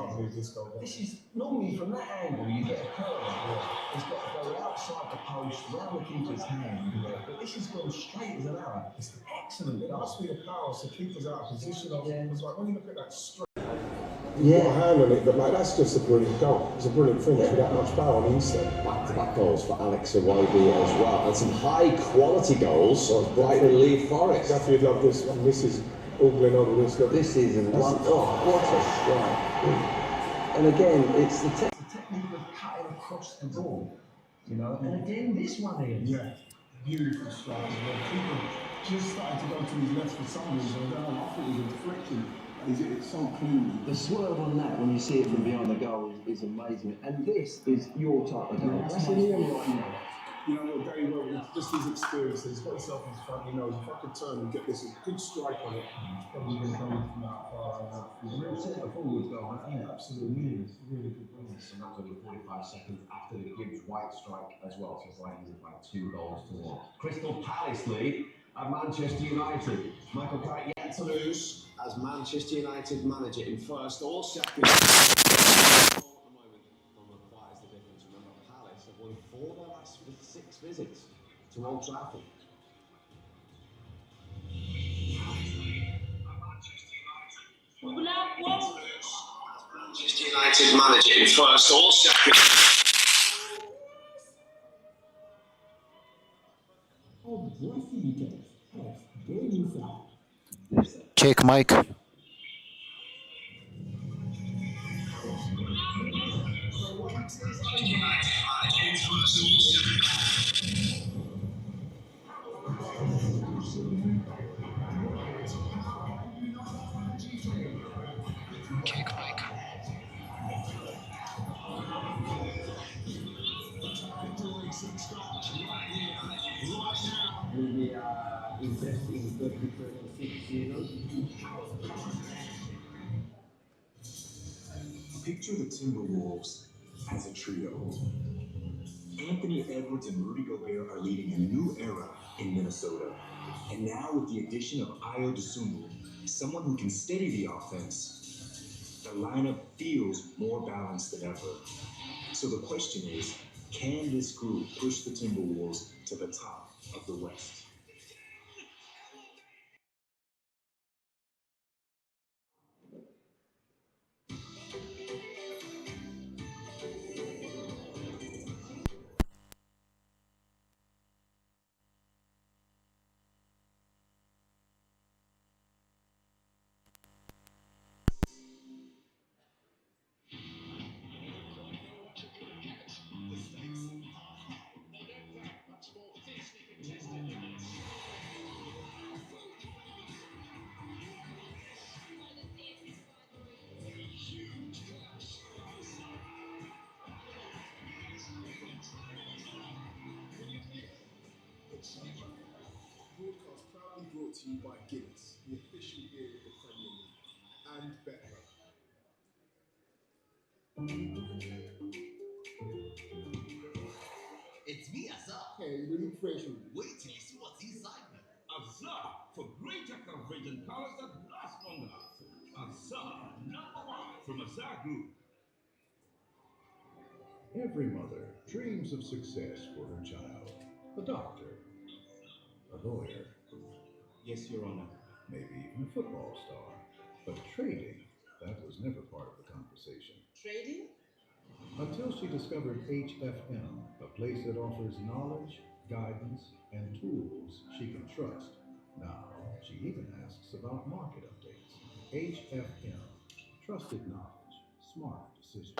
This is normally from that angle you get a curve. It's got to go outside the post, round the keeper's hand. But this has gone straight as an arrow. It's an excellent goal. It must be the power, so keeper's out of position. It's like when you look at that straight. You've got a hand on it, but like that's just a brilliant goal. It's a brilliant finish with that much power on the inside. Back-to-back goals for Alex Iwobi as well, and some high-quality goals by Lee Forest. Gaffy would love this, and this is ogling over this. Look. This is what a strike! And again, it's the technique of cutting across the ball, you know. And again, this one is Beautiful strike as well. Keeper just started to go to his left for some reason. I thought he was deflecting. It's so clean. The swerve on that, when you see it from behind the goal, is amazing. And this is your type of goal. That's in here right now. You know what, Gary, well, just his experience, he's got himself in his front, he knows if I could turn and get this a good strike on it, he's probably going to go from that far. He's a real centre forward goal, absolutely. Really good goal. So that's only 45 seconds after the Gibbs-White strike as well, so Vikings have had 2 goals to 1. Crystal Palace lead at Manchester United. Michael Carrick yet to lose as Manchester United manager in first or second. At the moment, requires the difference. Remember, Palace have won 4 of their last 6 visits to Old Trafford. Manchester United manager in first or second. Check mic. Picture the Timberwolves as a trio. Anthony Edwards and Rudy Gobert are leading a new era in Minnesota. And now with the addition of Ayo Dosunmu, someone who can steady the offense, the lineup feels more balanced than ever. So the question is, can this group push the Timberwolves to the top of the West? Broadcast proudly brought to you by Guinness, the official beer of the Premier League, and Better. It's me, Azar. Hey, you look fresh. Wait till you see what's inside me. Azar, for greater coverage and colors that last longer. Azar, #1 from Azar Group. Every mother dreams of success for her child. A doctor, a lawyer, yes, Your Honor, maybe even a football star. But trading, that was never part of the conversation. Trading? Until she discovered HFM, a place that offers knowledge, guidance, and tools she can trust. Now, she even asks about market updates. HFM, trusted knowledge, smart decisions.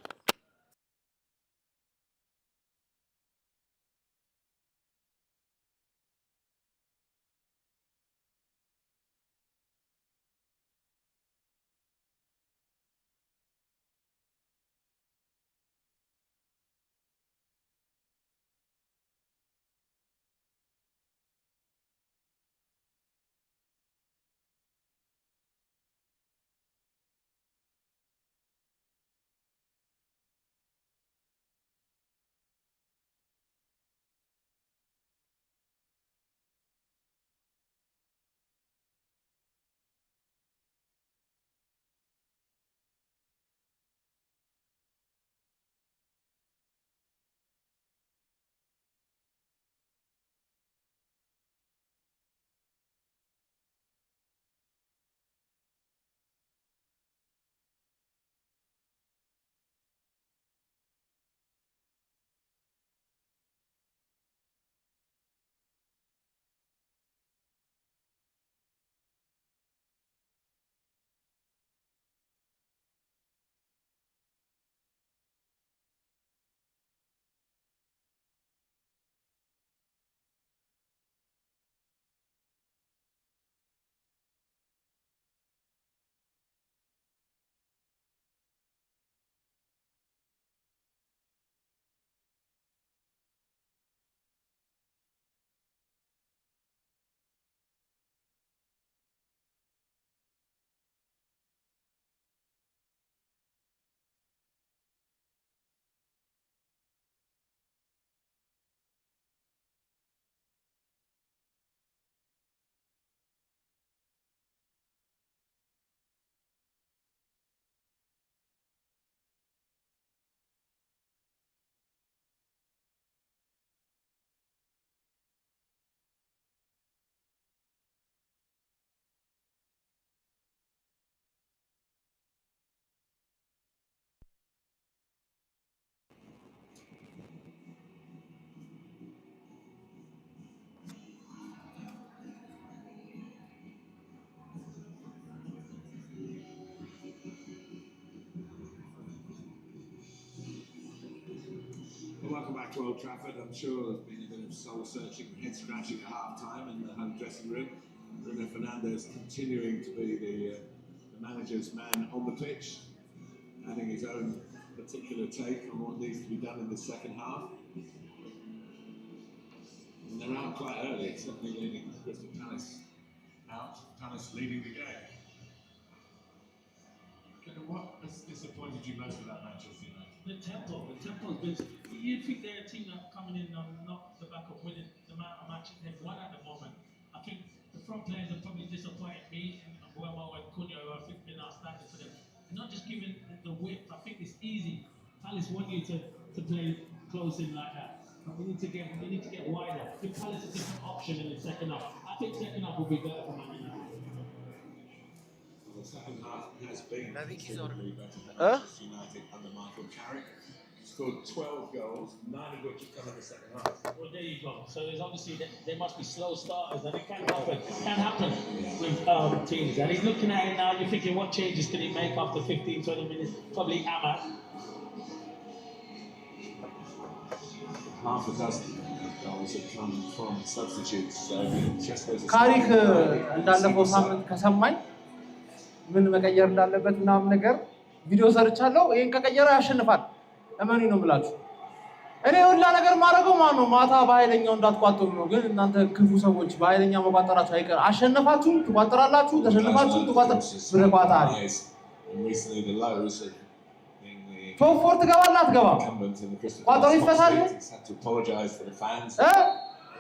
to Old Trafford, I'm sure there's been a bit of soul-searching and head-scratching at half-time in the home dressing room. Bruno Fernandes continuing to be the manager's man on the pitch, adding his own particular take on what needs to be done in the second half. And they're out quite early, certainly leading Crystal Palace out. Palace leading the game. What has disappointed you most about Manchester United? The tempo has been. You think they're a team that coming in on not the back of winning the amount of matches they've won at the moment. I think the front players are probably disappointed me and Buemo and Cunha, who I think been outstanding for them. They're not just giving the width. I think it's easy. Palace want you to play close in like that. But we need to get wider. Give Palace a different option in the second half. I think second half will be better for Man United. The second half has been considerably better than Manchester United under Michael Carrick. Scored 12 goals, 9 of which have come in the second half. Well, there you go. So there's obviously there must be slow starters, and it can happen with teams. And he's looking at it now. You're thinking, what changes can he make after 15, 20 minutes? Probably Ahmad. Half a dozen goals have come from substitutes. So ካሪክ እንዳለፈው ሳምንት ከሰማኝ ምን መቀየር እንዳለበት ምናምን ነገር ቪዲዮ ሰርቻለሁ። ይሄን ከቀየረ ያሸንፋል። ለማን ነው ብላችሁ እኔ ሁላ ነገር ማረገው ማን ነው ማታ በኃይለኛው እንዳትቋጥሩ ነው። ግን እናንተ ክፉ ሰዎች በኃይለኛ መቋጠራችሁ አይቀር። አሸነፋችሁ ትቋጥራላችሁ፣ ተሸነፋችሁ ትቋጥራላችሁ። ቶፕ ፎር ትገባላ አትገባም? ቋጥሮ ይፈታል።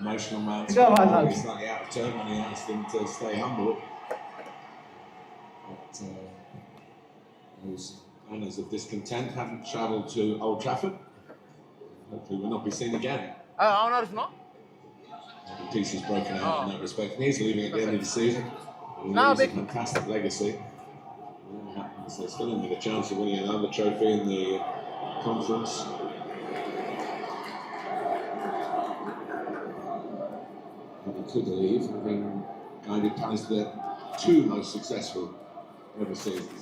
Emotional man. He's slightly out of turn when he asked them to stay humble. But those manners of discontent haven't travelled to Old Trafford. Hopefully we'll not be seen again. The piece is broken out in that respect. And he's leaving at the end of the season. He's a fantastic legacy. They're still in with a chance of winning another trophy in the conference. But he could leave, having guided Palace to their 2 most successful ever seasons.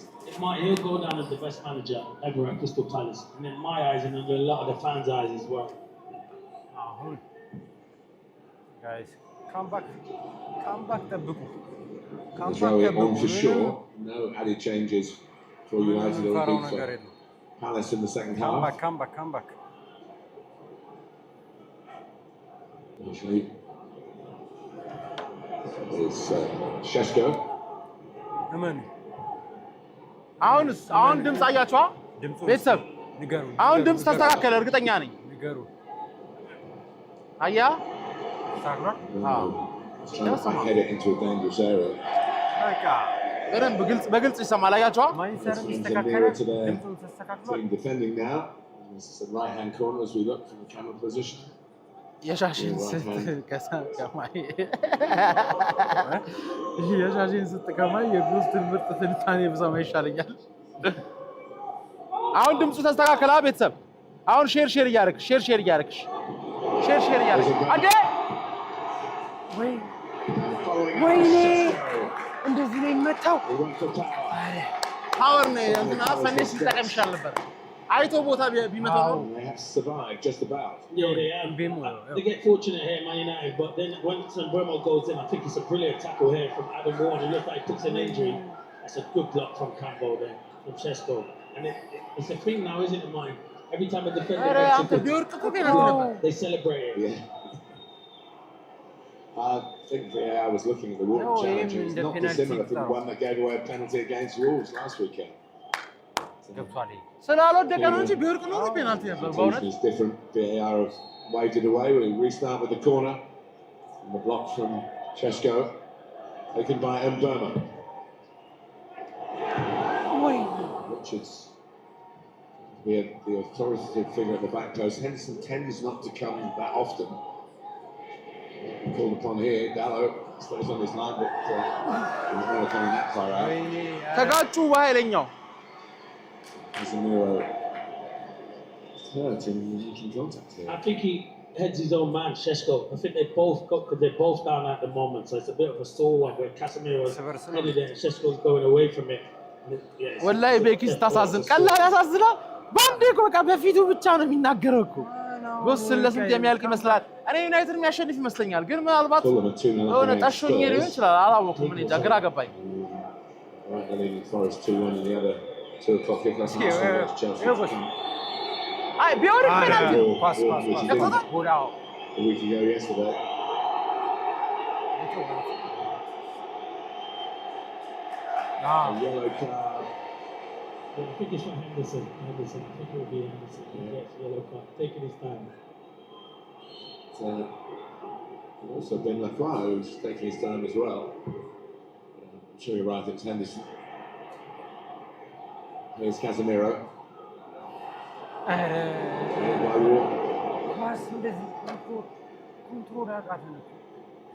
He'll go down as the best manager ever at Crystal Palace, and in my eyes, and under a lot of the fans' eyes as well. Guys, come back the book. Come back on for sure. No added changes for United or for Palace in the second half. Come back. Actually, it's Šeško. አሁን ድምጽ አያችኋ? ቤተሰብ አሁን ድምጽ ተስተካከለ። እርግጠኛ ነኝ። አያ head it into a dangerous area. በግልጽ ይሰማል። አያችኋ? Team defending now. This is the right-hand corner as we look from the camera position. የሻሽን ስትከማይ የብሩስትን ምርጥ ትንታኔ ብሰማ ይሻለኛል። አሁን ድምፁ ተስተካከለ። ቤተሰብ አሁን ሼር እያደረግሽ አዴ ወይኔ እንደዚህ ነው የሚመታው። ፓወር ነው እንትና ፈነሽ ሲጠቀም ይሻል ነበር። አይቶ ቦታ ቢመታው ነው። They have survived just about. Yeah, they have. They get fortunate here, Man United, but then when Buemo goes in, I think it's a brilliant tackle here from Adam Warren. It looks like he puts an injury. That's a good block from Campbell there, from Šeško. And it's a thing now, isn't it, mine? Every time a defender makes a good, they celebrate it. Yeah. I think I was looking at the Warren challenge. It's not dissimilar from the one that gave away a penalty against Wolves last weekend. ስላልወደቀ ነው እንጂ ቢወርቅ ነው ፔናልቲ ነበር። በእውነት is different. VAR have waved it away. We restart with the corner. And the block from Šeško, taken by Mbeumo. Richards, the authoritative figure at the back post. Henderson tends not to come that often. Called upon here. Dallo stays on his line, but he's never coming that far out. ተጋጩ በኃይለኛው Casemiro hurt in making contact here. I think he heads his own man, Šeško. I think they're both down at the moment, so it's a bit of a sore one where Casemiro's headed it and Šeško's going away from it. ወላሂ ቤኪስ ታሳዝን ቀላል ያሳዝናል። ባንዴ እኮ በቃ በፊቱ ብቻ ነው የሚናገረው እኮ ጎስ ለስንት የሚያልቅ ይመስላል? እኔ ዩናይትድ የሚያሸንፍ ይመስለኛል፣ ግን ምናልባት የሆነ ጠሾኝ ሊሆን ይችላል። አላወኩም። እኔ እንጃ ግራ ገባኝ። አይ ቢሆን ፔናልቲ ነው። ኳስ ጎዳው yellow card. Yeah, I think it's for Henderson. I think it will be Henderson. Yes, yellow card, taking his time. Also Ben Lacroix, who's taking his time as well. I'm sure you're right, it's Henderson. Here's Casemiro. By Walker.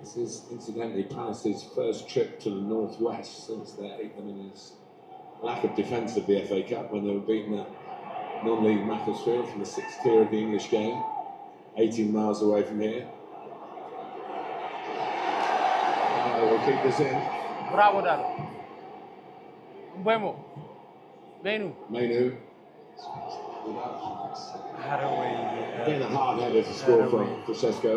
This is incidentally Palace's first trip to the northwest since their lack of defence of the FA Cup when they were beaten at non-league Macclesfield from the 6th tier of the English game, 18 miles away from here. We'll keep this in. Bravo, Dado. Mbuemo. Menu. Again, a hard header to score from Francesco.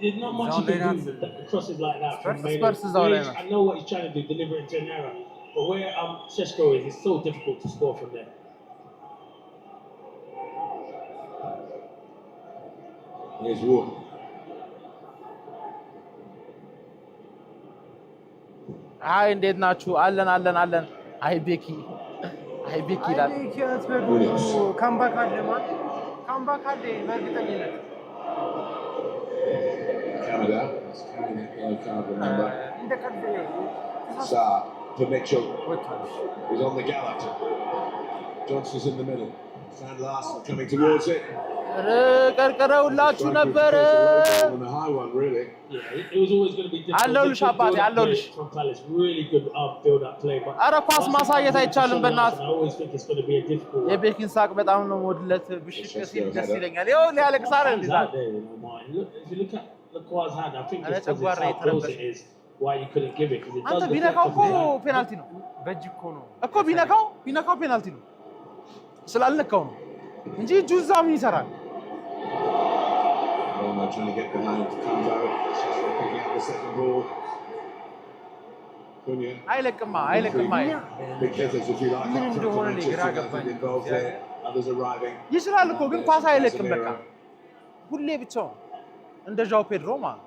There's not much you can do with crosses like that from Menu. I know what he's trying to do, deliver into an error. But where Šeško is, it's so difficult to score from there. Here's Wood. አይ እንዴት ናችሁ? አለን። አይ ቤኪ ይላል። ካምባክ አለ በእርግጠኝነት Canada. Yellow card, remember. Saar for Mitchell. He's on the gallop. Johnson's in the middle. Sand Larson coming towards it. ቀርቀረውላችሁ ነበረ። On the high one, really. Yeah, it was always going to be difficult. አለሁልሽ አባቴ አለሁልሽ። Really good build-up play. ኧረ ኳስ ማሳየት አይቻልም በእናትህ። I always think it's going to be a difficult. የቤኪን ሳቅ በጣም ነው የምወድለት። ብሽቅ ሲል ደስ ይለኛል። ይኸው ሊያለቅስ አይደል እንዴ? If you look at Lacroix's hand, I think it's because how close it is. Why you couldn't give it? Because it does. ቢነካው እኮ ፔናልቲ ነው። በእጅ እኮ ነው እኮ ቢነካው ፔናልቲ ነው። ስላልነካው ነው እንጂ እጁ እዛ ምን ይሰራል? Trying to get behind Cambo. Picking up the second ball. Cunha. አይለቅማ Big hitters, if you like. ምን እንደሆነ ግራ ገባኝ። Involved here. Others arriving. ይችላል እኮ ግን ኳስ አይለቅም። በቃ ሁሌ ብቻው እንደ ዣው ፔድሮ ማለት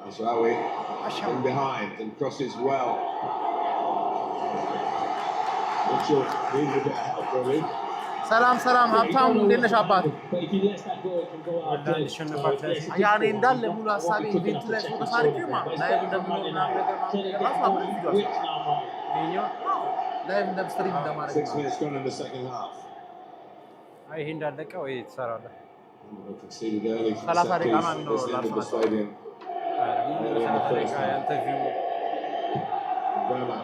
Ashrawi in behind and crosses well. Mitchell needs a bit of help, really. ሰላም ሀብታሙ እንዴት ነሽ አባት? ያኔ እንዳለ ሙሉ ሀሳቤ ኢቨንት ላይ ፎከስ አድርጌ ማለት ላይቭ እንደምኖር ምናምን ነገር ራሱ አብረን ቪዲዮ ላይቭ እንደምስትሪም እንደማድረግ 6 minutes gone in the second half. አይ ይሄ እንዳለቀ ወይ ትሰራለህ? Conceded early from 30 ደቂቃ ነው this የሚኖረው end of the stadium. Burma.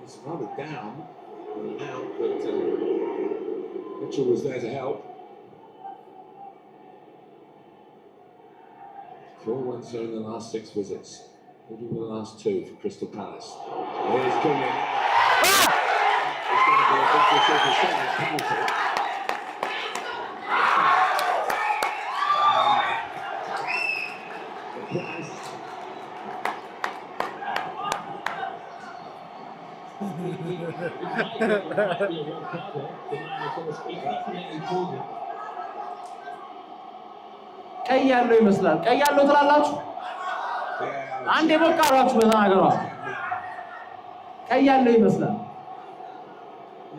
It's rather down. Out, but Mitchell was there to help. 4 wins in the last 6 visits. Who did the last 2 for Crystal Palace? Here's Cunha. It's going to be a big decision. Penalty. ቀይ ያለው ይመስላል። ቀይ ያለው ትላላችሁ? አንዴ በቃራችሁ በተናገሯችሁ። ቀይ ያለው ይመስላል።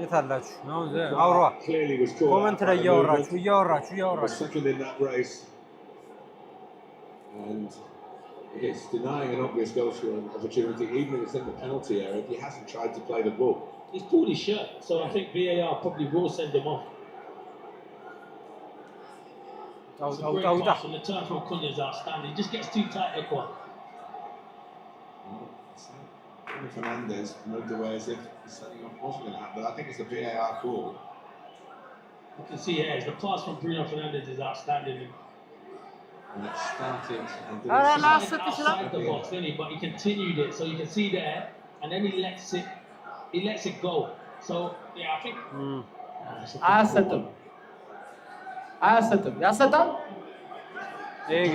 የት አላችሁ? ነው አውራ ኮሜንት ላይ እያወራችሁ Second in that race. And it's denying an obvious goal scoring opportunity, even if it's in the penalty area, if he hasn't tried to play the ball. He's pulled his shirt, so I think VAR probably will send him off. It's a great pass, and the turn from Cunha is outstanding. He just gets too tight at one. Fernandez moved away as if the setting off wasn't going to happen, but I think it's a VAR call. You can see here, the pass from Bruno Fernandes is outstanding. And it started outside the box, didn't he? But he continued it, so you can see there, and then he lets it go. So yeah, I think አያሰጥም አያሰጥም ያሰጣል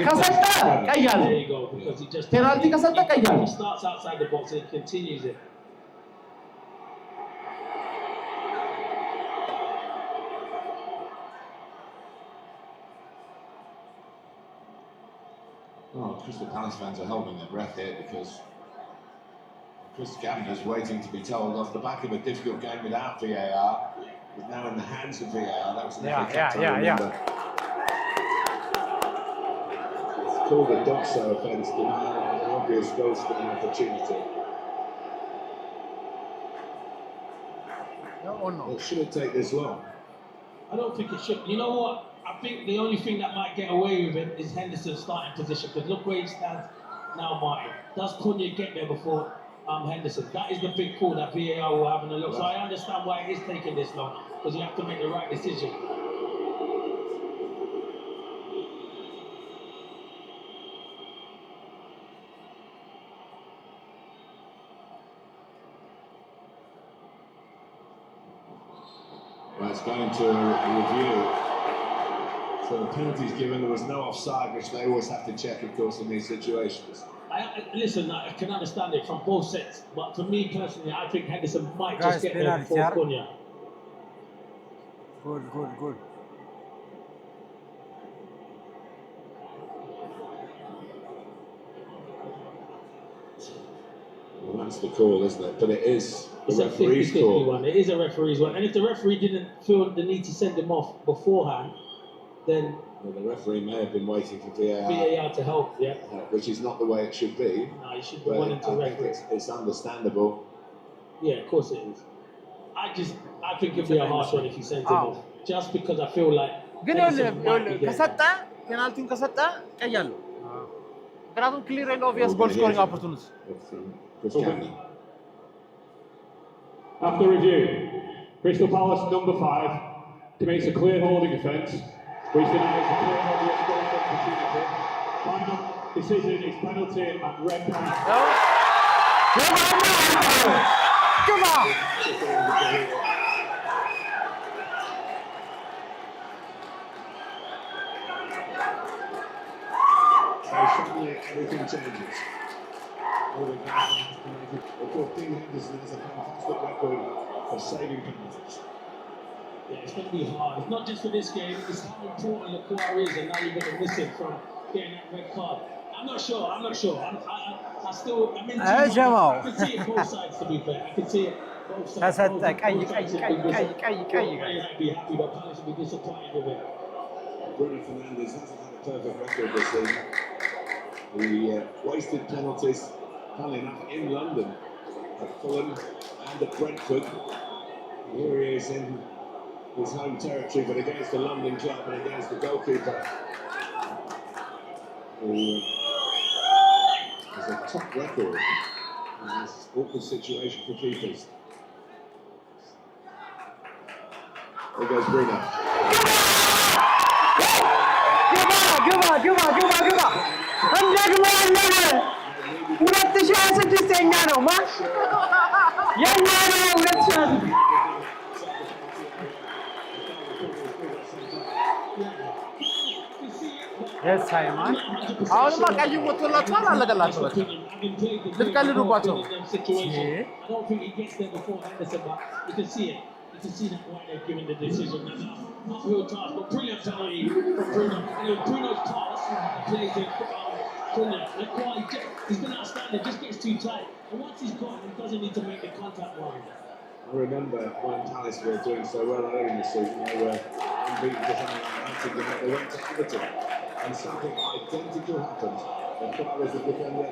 ከሰጠ ቀይ አለ There you go, because he just ፔናልቲ ከሰጠ ቀይ አለ he starts outside the box and he continues it. Oh, Crystal Palace fans are holding their breath here because Chris Gavner's waiting to be told off the back of a difficult game without VAR. He's now in the hands of VAR. That was an FA Cup tie, remember. It's called a Doxo offence, denial of an obvious goal scoring opportunity. No or no? It shouldn't take this long. I don't think it should. You know what? I think the only thing that might get away with it is Henderson's starting position, because look where he stands now, Martin. Does Cunha get there before Henderson? That is the big call that VAR will have in a look. So I understand why it is taking this long, because you have to make the right decision. Well, it's going to review. So the penalty's given, there was no offside, which they always have to check, of course, in these situations. Listen, I can understand it from both sets, but for me personally, I think Henderson might just get there before Cunha. Good. Well, that's the call, isn't it? But it is the It's a referee's 50-50 call. one. It is a referee's one. And if the referee didn't feel the need to send him off beforehand, then Well, the referee may have been waiting for VAR to help, yeah. Which is not the way it should be. No, you should be But wanting to I think referee. it's understandable. Yeah, of course it is. I think it'd be a harsh one if he sends him off. Just because I feel like ግን Henderson might be getting ከሰጠ ፔናልቲውን ከሰጠ ቀይ አለው ምክንያቱም ክሊር ኤንድ ኦብቪየስ ጎል ስኮሪንግ ኦፖርቹኒቲ Chris Gavner. After review, Crystal Palace number 5 commits a clear holding offence, which denies a clear obvious goal opportunity. Final decision is penalty and red card. Come on! So suddenly everything changes. Of course, Dean Henderson has a fantastic record of saving penalties. Yeah, it's going to be hard. It's not just for this game, it's how important Lacroix is, and now you're going to miss him from getting that red card. I'm not sure. I'm in two minds. I can see it both sides, to be fair. I can see it both sides. ከሰጠ ቀይ I'd be happy, but Palace would be disappointed with it. Bruno Fernandes hasn't had a perfect record this season. He wasted penalties, funnily enough, in London, at Fulham and at Brentford. Here he is in his home territory, but against the London club and against the goalkeeper, who has a top record in this awkward situation for keepers. There goes Bruno. ግባ እንደግመዋለን 2026 የኛ ነው ማ የኛ ነው 2026 Yes, Simon. አሁንማ ቀይ ወጥቶላችኋል አለቀላችሁ በቃ ልትቀልዱባቸው I don't think he gets there before Henderson, but you can see it. You can see that why they're giving the decision. That's not real task, but brilliant penalty from Bruno. Bruno's pass plays in Cunha. He's been outstanding, just gets too tight. And once he's gone, he doesn't need to make the contact line. I remember when Palace were doing so well early in the season, they were unbeaten to something like United, but they went to Everton, and something identical happened. The Cry was the defender,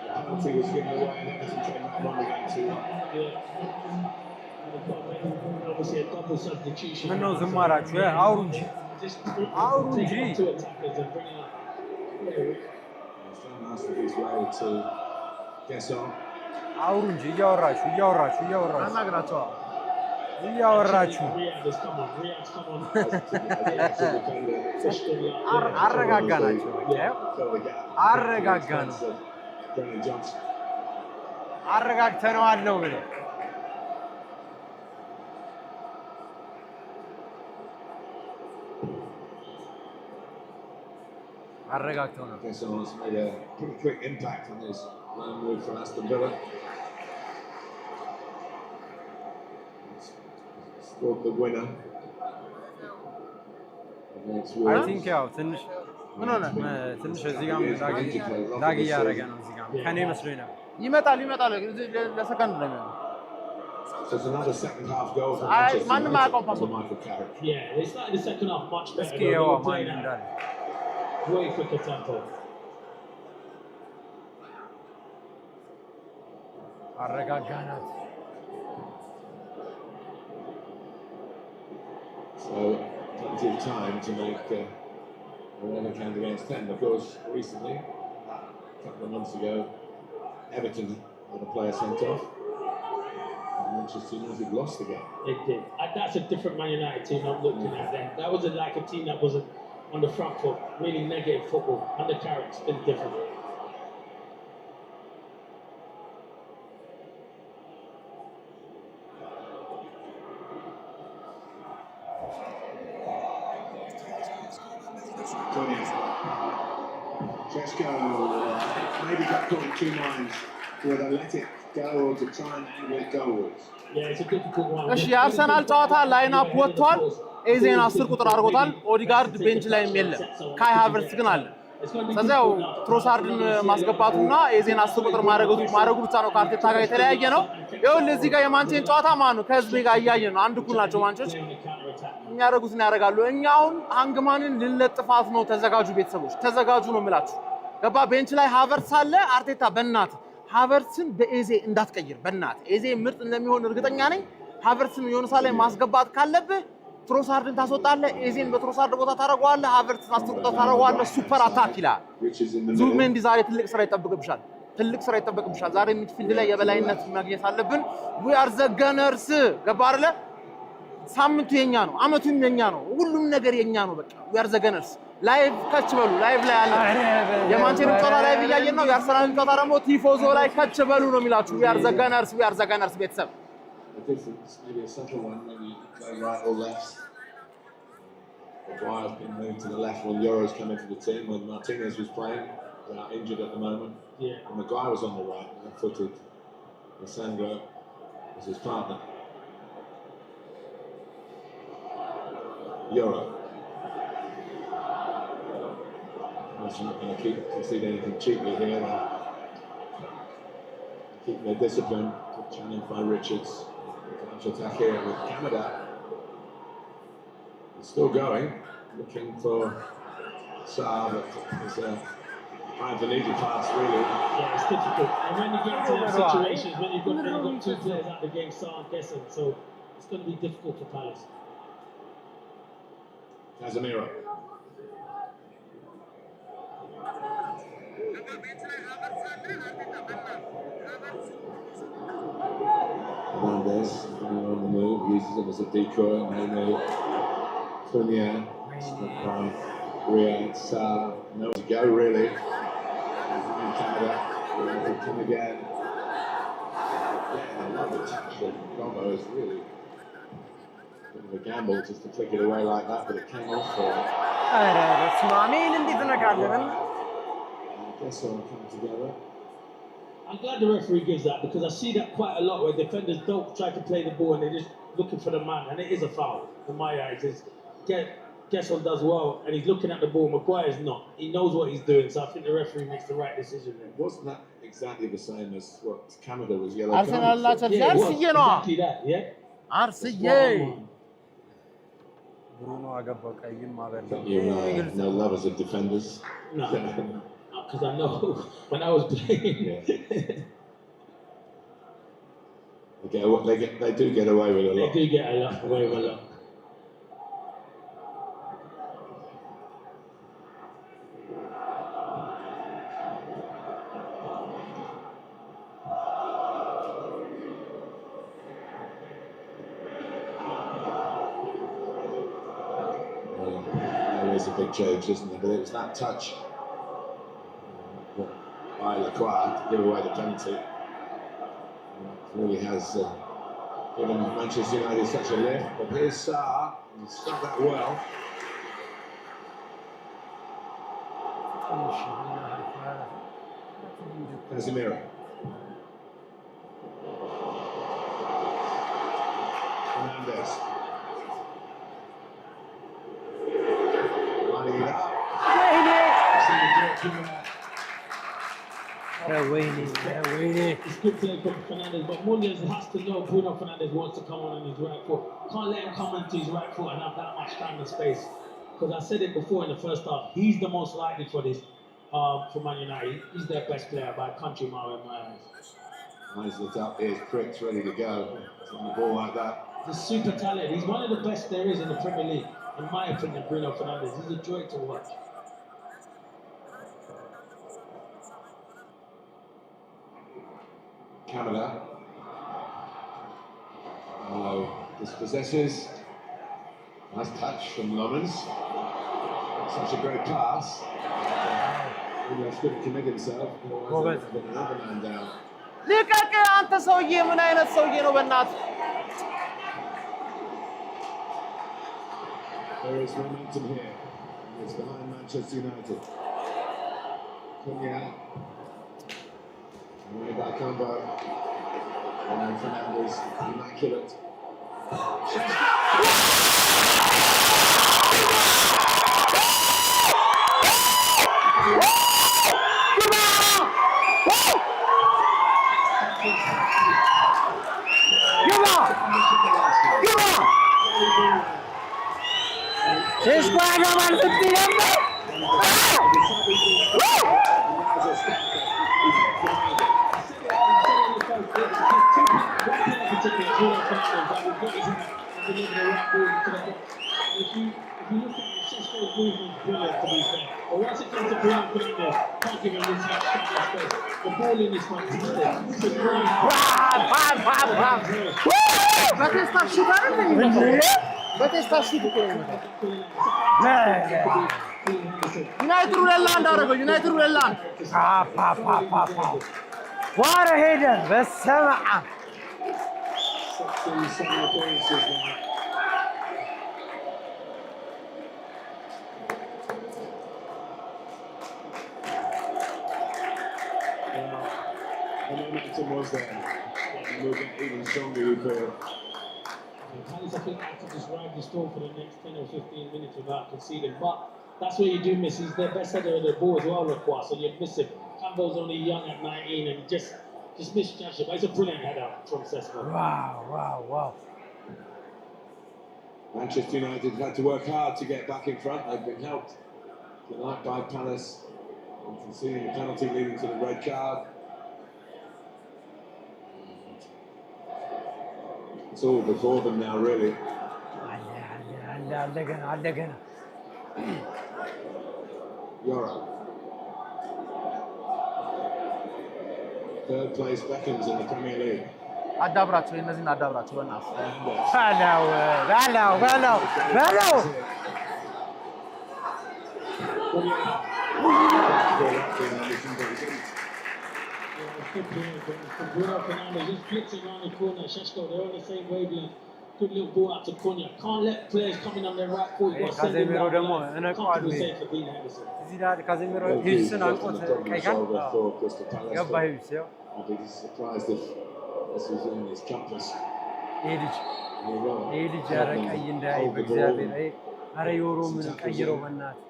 the penalty was given away, and Everton came back one again 2-1. Obviously, a double substitution. ምነው ዝም አላችሁ? አውሩ እንጂ አውሩ እንጂ He's found his way to get on. አውሩ እንጂ እያወራችሁ አረጋጋናቸው አረጋግተነዋል ነው ብለው አረጋግተው ነው። Kessel's made a pretty quick impact on his long move for Aston Villa. Scored the winner. I think ያው ትንሽ ምን ሆነ ትንሽ እዚህ ጋር ላግ እያደረገ ነው። እዚህ ጋር ከኔ መስሎኝ ነበር። ይመጣል ለሰከንድ ነው የሚሆነው። So it's another second half goal for ማንም አያውቀውም ፓስወርድ። Michael Carrick. Yeah, they started the second half much better. እስኪ ያው ማን እንዳለ way quicker tempo. አረጋጋናት። So plenty of time to make another count against 10. Of course, recently, a couple of months ago, Everton had a player sent off. And Manchester United lost the game. They did. That's a different Man United team I'm looking at then. That was like a team that wasn't on the front foot, really negative football. Under Carrick's been different. Chesko maybe got caught in two minds whether let it go or to try and angle it goalwards. Yeah, it's a difficult one. እሺ የአርሰናል ጨዋታ ላይን አፕ ወጥቷል። ኤዜን 10 ቁጥር አድርጎታል። ኦዲጋርድ ቤንች ላይም የለም። ካይ ሃቨርትስ ግን አለ። ስለዚያው ትሮሳርድን ማስገባቱና ኤዜን 10 ቁጥር ማድረጉ ብቻ ነው ከአርቴታ ጋር የተለያየ ነው። ይኸውልህ እዚህ ጋር የማንቼን ጨዋታ ማን ነው ከህዝብ ጋር እያየን ነው። አንድ እኩል ናቸው ማንቾች። የሚያደርጉትን ያደርጋሉ። እኛ አሁን ሃንግማንን ልንለጥፋት ነው። ተዘጋጁ ቤተሰቦች፣ ተዘጋጁ ነው የምላችሁ። ገባ ቤንች ላይ ሃቨርትስ አለ። አርቴታ በእናት ሃቨርትስን በኤዜ እንዳትቀይር በእናት ኤዜ ምርጥ እንደሚሆን እርግጠኛ ነኝ። ሃቨርትስን የሆነ ሰዓት ላይ ማስገባት ካለብህ ትሮሳርድን ታስወጣለህ፣ ኤዜን በትሮሳርድ ቦታ ታደርገዋለህ፣ ሃቨርትስን አስወጣ ታደርገዋለህ። ሱፐር አታክ ይላል። ዙቢሜንዲ ዛሬ ትልቅ ስራ ይጠብቅብሻል። ዛሬ ሚድፊልድ ላይ የበላይነት ማግኘት አለብን። ዊ አር ዘ ገነርስ ገባ አይደለ? ሳምንቱ የኛ ነው፣ አመቱም የኛ ነው፣ ሁሉም ነገር የኛ ነው። በቃ ዊ አር ዘ ገነርስ። ላይቭ ከች በሉ። ላይቭ ላይ አለ። የማንቸስተር ጨዋታ ላይቭ እያየን ነው። የአርሰናል ጨዋታ ደግሞ ቲፎዞ ላይ ከች በሉ ነው የሚላችሁ። ዊ አር ዘ ገነርስ ቤተሰብ። The difference, maybe a subtle one, maybe go right or left. Maguire's been moved to the left when Euro's come into the team, when Martinez was playing, injured at the moment. Yeah. And Maguire was on the right, left-footed. Sandro was his partner. Euro. You're not going to concede anything cheaply here. Keep their discipline. Challenged by Richards. Attack here with Canada. It's still going, looking for Saar, but it's a kind of an easy pass, really. Yeah, it's difficult. And when you get into those situations, when you've got two players out of the game, Saar and Gesson, so it's going to be difficult for Palace. Casemiro. Hernandez on the move, uses him as a decoy, and then Cunha, stopped by Riyad, Saar, nowhere to go really. In Canada, we'll come again. Yeah, another touch from Gombo is really a bit of a gamble just to flick it away like that, but it came off for him. I guess they'll come together. I'm glad the referee gives that because I see that quite a lot where defenders don't try to play the ball and they're just looking for the man, and it is a foul in my eyes. Gesson does well and he's looking at the ball. Maguire's not. He knows what he's doing, so I think the referee makes the right decision there. Wasn't that exactly the same as what Canada was yellow Arsenal card? Yeah, exactly that, yeah. Arsenal. Bruno agabba qayim maber. You're no lovers of defenders. No. Because I know when I was playing. They do get away with a lot. They do get away with a lot. There is a big change, isn't there? But it was that touch by Lacroix to give away the penalty. It really has given Manchester United such a lift. But here's Saar, he struck that well. Casemiro. Fernandez. Lining it up. It's good play from Fernandez, but Mullins has to know Bruno Fernandez wants to come on his right foot. Can't let him come onto his right foot and have that much time and space. Because I said it before in the first half, he's the most likely for this, for Man United. He's their best player by a country mile in my eyes. Eyes lit up, ears pricked, ready to go. It's on the ball like that. He's super talented. He's one of the best there is in the Premier League. In my opinion, Bruno Fernandez. He's a joy to watch. Canada. Oh, dispossesses. Nice touch from Lomans. Such a great pass. Almost couldn't commit himself. Otherwise, they put another man down. ልቀቅ አንተ ሰውዬ! ምን አይነት ሰውዬ ነው በእናትህ? There is momentum here. It's behind Manchester United. Cunha. Running back combo. And then Fernandez, immaculate. If you look at Cisco's movement, brilliant to be fair. But once it comes to Bruno Fernandez, can't give him this much time and space. The ball in is fantastic. It's a great በቴስታ ሹት አይደል እንዴ? በቴስታ ሹት እኮ ነው። ዩናይትድ ሁለት ለአንድ አደረገው። ዩናይትድ ሁለት ለአንድ ዋረ ሄደ። በስመ አብ The momentum was there. We'll get even stronger, you feel. Palace, I think, have to just ride the storm for the next 10 or 15 minutes without conceding. But that's what you do miss. He's the best header of the ball as well, Lacroix, so you miss him. Campbell's only young at 19 and just misjudged him. But it's a brilliant header from Sesko. Wow. Manchester United had to work hard to get back in front. They've been helped tonight by Palace. And conceding the penalty leading to the red card. It's all before them now, really. Euro. Third place Beckham's in the Premier League. አዳብራቸው እነዚህን አዳብራቸው በእናትህ በለው Bruno Fernandez just flicks around the corner. Sesko, they're on the same wavelength. Good little ball out to Cunha. Can't let players coming on their right foot. You've got to send them ካዜሚሮ ደግሞ down. እነቀዋለሁ። Comfortable save for Dean Henderson. እዚህ ጋር ካዜሚሮ ሂውስን አንቆት ቀይ ካርድ ገባ። ሂውስ ያው I'd be surprised if this was in his compass. ይሄ ልጅ ኧረ ቀይ እንዳያይ በእግዚአብሔር። ኧረ የወሮ ምን ቀይረው በእናትህ።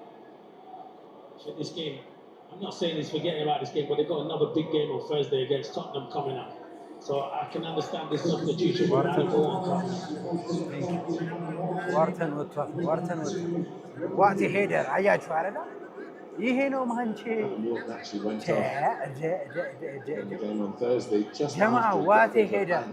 This game, I'm not saying he's forgetting about this game, but they've got another big game on Thursday against Tottenham coming up. So I can understand this substitution. ዋርተን ወጥቷል። ዋት ሄደር አያችሁ አይደል? ይሄ ነው ማንቼ ጀማ ዋት ሄደር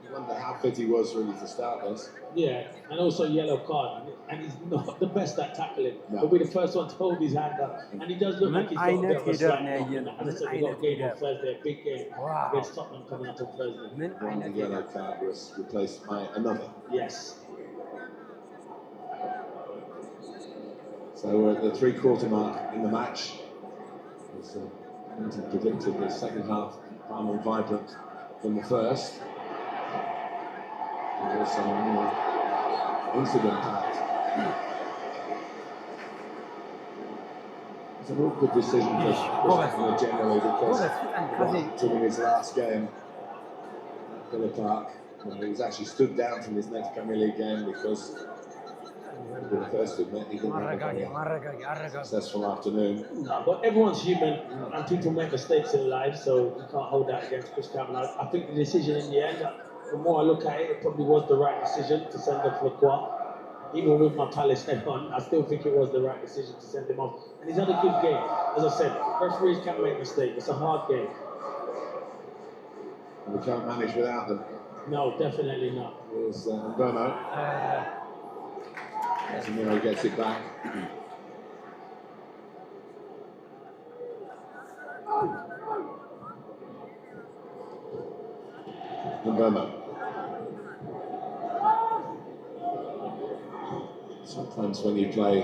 You wonder how fit he was really to start this. Yeah, and also yellow card, and he's not the best at tackling. No. He'll be the first one to hold his hand up, and he does look like he's got a bit of a slight knock. And I said, we've got a game on Thursday, a big game against Tottenham coming up on Thursday. One yellow card was replaced by another. Yes. So we're at the three-quarter mark in the match. As predicted, the second half far more vibrant than the first. And also more incident-packed. It's an awkward decision for Cristiano generally because to win his last game at Villa Park, he was actually stood down from his next Premier League game because the first to admit he didn't have a very successful afternoon. No, but everyone's human and people make mistakes in life, so you can't hold that against Cristiano. I think the decision in the end, the more I look at it, it probably was the right decision to send off Lacroix. Even with my Palace head on, I still think it was the right decision to send him off. And he's had a good game. As I said, referees can make mistakes. It's a hard game. And we can't manage without them. No, definitely not. Here's Bono. Casemiro gets it back. Bono. Sometimes when you play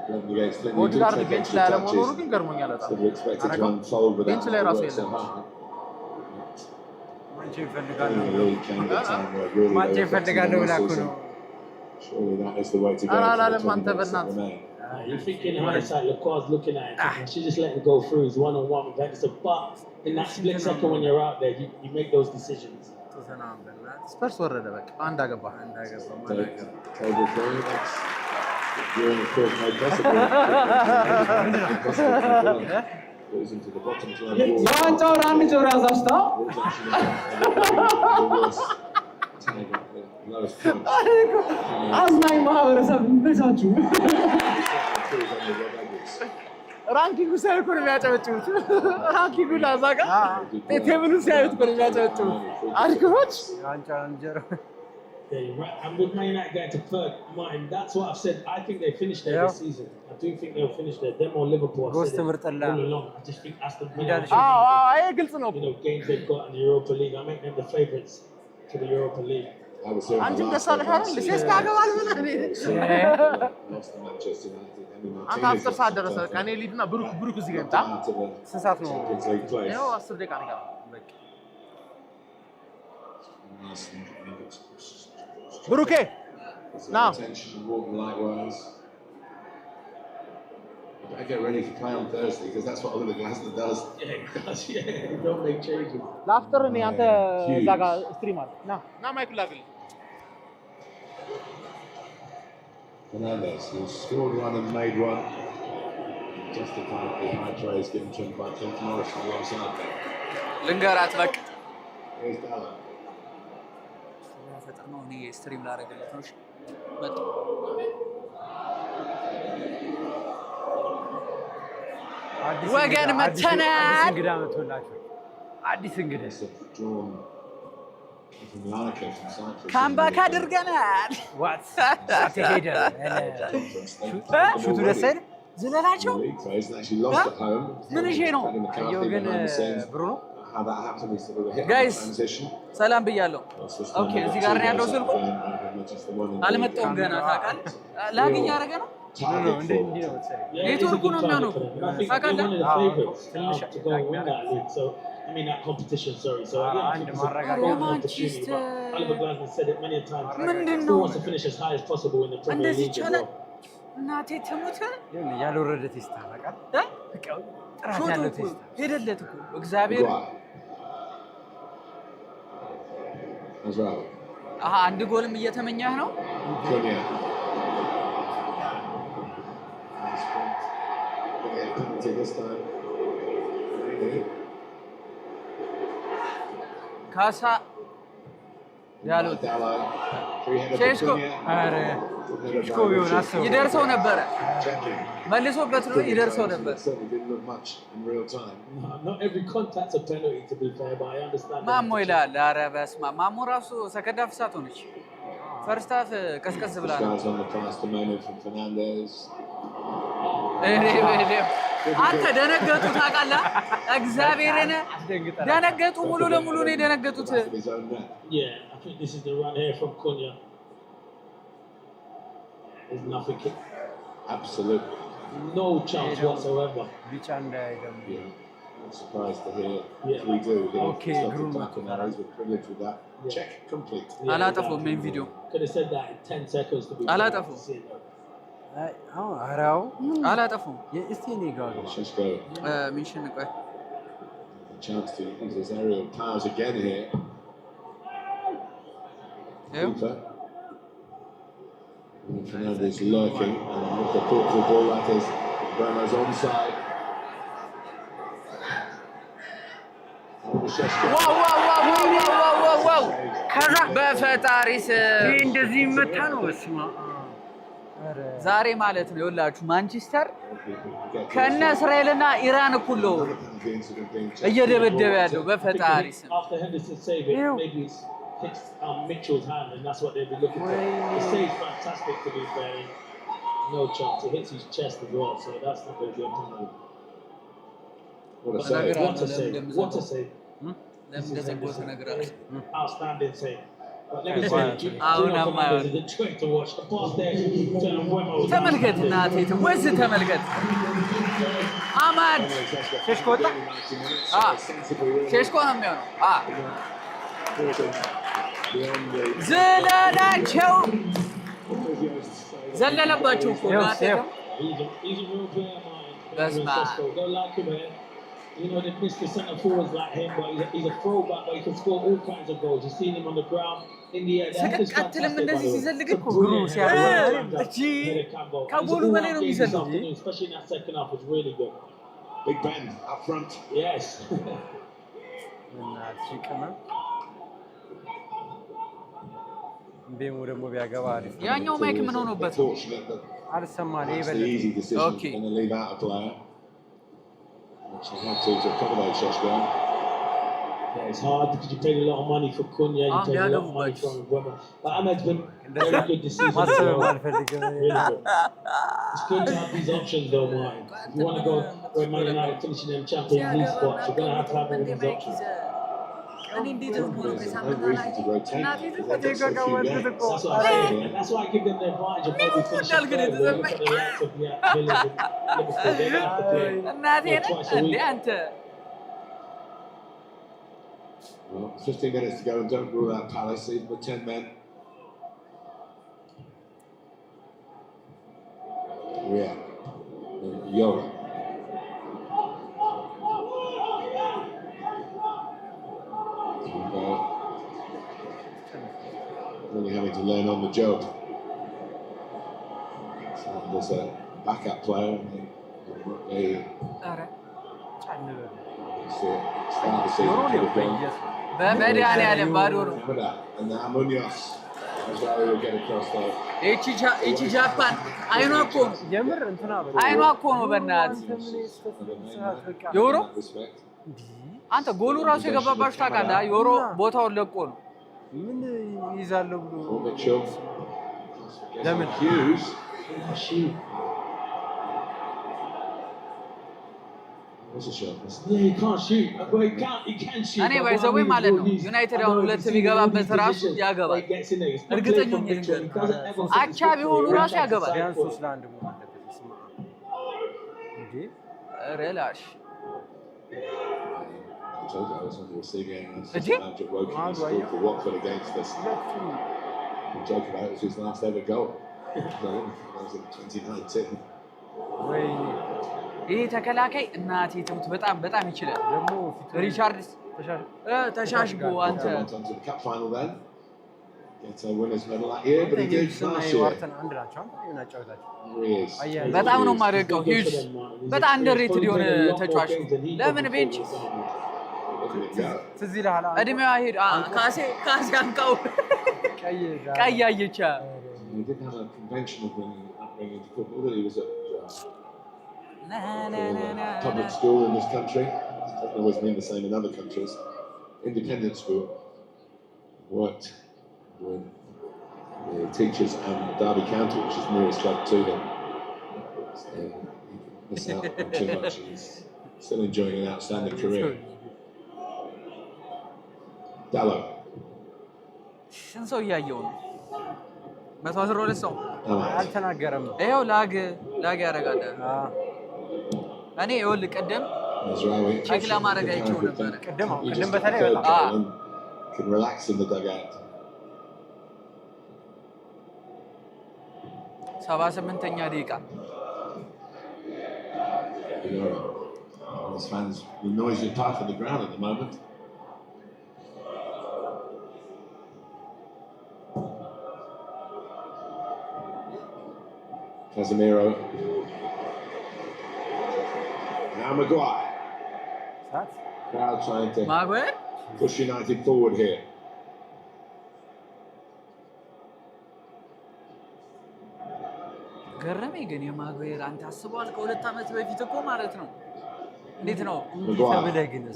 against them, you do take extra touches. So you expect it to unfold without the work so hard. Really can get time where really they're affecting the muscles. Surely that is the way to go. You think in hindsight, Lacroix's looking at it, thinking, she just let him go through. He's one-on-one with Henderson. But in that split second when you're out there, you make those decisions. ስፐርስ ወረደ በቃ አንድ አገባ Table 3, that's during of course made possible. Goes into the bottom to የዋንጫውን አንድ ጆሮ ያዛችታ አዝናኝ ማህበረሰብ ይመቻችሁ። ራንኪንጉ ሲያዩ እኮ ነው የሚያጨበጭቡት። ራንኪንጉ ላዛጋ ቴብሉ ሲያዩት እኮ ነው የሚያጨበጭቡት። አሪኮች ዋንጫውን ጆሮ And with Man United going to third, Martin, that's what I've said. I think they finished there this season. I do think they'll finish there. Them or Liverpool. I said it all along. I just think Aston Villa. Games they've got in the Europa League. I make them the favourites to the Europa League. አንቺም ደስ አለሽ አይደል? ሴስካ አገባል ምን አንተ 10 ሰዓት ደረሰ። ከኔ ሊድና ብሩክ እዚህ ገምታ ስንት ሰዓት ነው? ያው 10 ደቂቃ ነው ያለው። ብሩኬ now I get ready to play on Thursday because that's what Oliver Glasner does. Yeah, don't make changes. After me ante zaga streamer. Na mic lagli. Fernandez, who scored one and made one. Justified the high praise given to him by Clint Morris on the right side. ልንገራት በቃ Here's Dalla. ፈጥነው እኔ ስትሪም ላደርግለት ነው። መጣ ወገን መተናል። እንግዳ መጥቶላችሁ አዲስ እንግዳ ካምባክ አድርገናል። ዋት ሄደ ሹቱ ደስ አይል ዝለላቸው ምን እሺ ነው አየው ግን ብሩ ነው ጋይስ ሰላም ብያለሁ። ኦኬ እዚህ ጋር ነው ያለው ስልኩ አልመጣውም ገና ታውቃለህ። ላግኝ ያደረገ ነው ኔትወርኩ ነው የሚሆነው ታውቃለህ። I mean that competition, sorry. So and Marraga Manchester. Oliver Glasner said it many times. He wants to finish as high as possible in the Premier League. እናቴ ተሞተ ያልወረደ ቴስታ ታውቃለህ። ጥራት ያለው ቴስታ ሄደለት እኮ እግዚአብሔር አንድ ጎልም እየተመኘህ ነው። ካሳ ያለው ቼስኮ አረ ቼስኮ ቢሆን አሰው ይደርሰው ነበር። መልሶበት ነው ይደርሰው ነበር። Not every contact's a penalty to be fair, but I understand. ማሞ ይላል። አረ በስመ አብ ማሞ ራሱ ሰከንድ ሃፍ ሳት ሆነች። ፈርስት ሃፍ ቀስቀስ ብላ ነው። አንተ ደነገጡ ታውቃለህ። እግዚአብሔርን ደነገጡ። ሙሉ ለሙሉ ነው የደነገጡት። Yeah, I think this is the run here from Cunha. There's nothing. Absolutely. No chance whatsoever. ቢጫ እንዳይደም I'm surprised to hear we do. Okay, he's privileged with that. Check complete. አላጠፋው ሜን ቪዲዮ Could have said that in 10 seconds to be. አላጠፋው አላጠፉም። Sheshko. ሚሽን ቆይ Chance to use his aerial powers again here. Keeper. Fernandez lurking, and look at the ball, that is Bremer's onside. ዋው ከዛ በፈጣሪስ እንደዚህ ይመታ ነው እስማ ዛሬ ማለት ነው ይኸውላችሁ ማንቸስተር ከነ እስራኤልና ኢራን እኩል ነው እየደበደበ ያለው በፈጣሪስ hits Mitchell's hand, and that's what they'll be looking for. The save's fantastic to be fair. No chance. It hits his chest as well, so that's not going to be a penalty. What a save! What a save! What a save! This is outstanding save. But let me say, Bruno Fernandes is a joy to watch. The pass there to Mbeumo. ተመልከት እናቴ ወዝ ተመልከት አማድ ሸሽኮ ነው የሚሆነው ዘለላቸው ዘለለባቸው እኮ በስመ አብ You know, they miss the centre forwards like him, but he's a throwback, but he can score all kinds of goals. You've seen him on the ground, in the air. That is fantastic, by the way. Especially in that second half, was really good. Big Ben up front. Yes. ያኛው ማይክ ምን ሆኖበት አልሰማኝ ኦኬ and they leave out a player which they had to accommodate Sheshko. Yeah, it's hard because you paid a lot of money for Cunha, you paid a lot of money for Mbeumo. But Ahmed's been very good this season. Really good. It's good to have these options though, Martin. If you want to go where Man United finishing them Champions League spots, you're going to have all these options. That's why I give them the advantage of maybe finishing third. Look at the likes of Villa and Liverpool. They have to play twice a week. Well, 15 minutes to go, and don't rule out Palace, even with 10 men. Yeah. Yoga. Really having to learn on the job. So there's a backup player. And now Munoz. That's why we will get across there. እቺ ጃፓን አይኗ እኮ ነው በእናትህ ዮሮ አንተ ጎሉ ራሱ የገባባችሁ ታውቃለህ ዮሮ ቦታውን ለቆ ነው ምን ይዛለው ብሎ ለምን Yeah, he can't shoot. Well, he can shoot. እኔ ባይዘው ማለት ነው ዩናይትድ አሁን ሁለት ቢገባበት ራሱ ያገባል እርግጠኛ ነኝ አቻ ቢሆኑ ራሱ ያገባል ቢያንስ 3-1 እንዴ ሪላሽ I told you I was on the receiving end. Magic Woking scored for Watford against us. We joke about it was his last ever goal. That was in 2019. ይሄ ተከላካይ እናቴ ትሙት በጣም ይችላል ደግሞ ሪቻርድስ ተሻሽጎ አንተ cup final then get a winners medal that year but he did last year በጣም ነው ማደቀው ሂጅ በጣም አንደርሬትድ የሆነ ተጫዋች ለምን ቤንች ትዝ ይላል እድሜዋ ሄድ ካሴ አንቃው ቀይ አየቻ he didn't have a convention of bringing to football that he was at public school in this country. Doesn't always mean the same in other countries. Independent school. Worked with the teachers and Derby County, which is the nearest club to them. So miss out on too much. He's still enjoying an outstanding career. Dallo. ስንት ሰው እያየው ነው 112 ሰው አልተናገረም ይሄው ላግ ያደርጋል እኔ ይኸውልህ ቀደም ቼክ ለማድረግ አይቼው ነበር ቀደም በተለይ can relax in the dugout 78ኛ ደቂቃ His fans, the noisy part of the ground at the moment. Casemiro. Now Maguire. Crowd trying to push United forward here. ገረመኝ ግን የማጉዌር አንተ አስበዋል ከ2 ዓመት በፊት እኮ ማለት ነው እንዴት ነው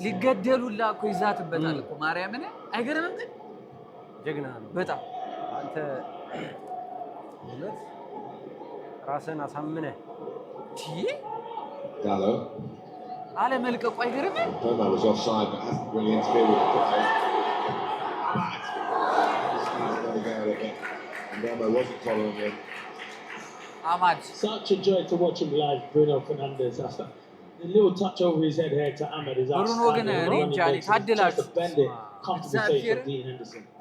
ሊገደሉላ እኮ ይዛትበታል እኮ ማርያምን አይገርምም ግን ጀግና ነው በጣም አንተ ሁለት ራስን አሳምነ ዳሎ አለ መልቀቁ አይገርምም Roma was offside but hasn't really interfered with the play. And Roma wasn't following him. Ahmad. Such a joy to watch him live, Bruno Fernandes. The little touch over his head here to Ahmad is Bruno ግን ሪንጃሊ ታድላችሁ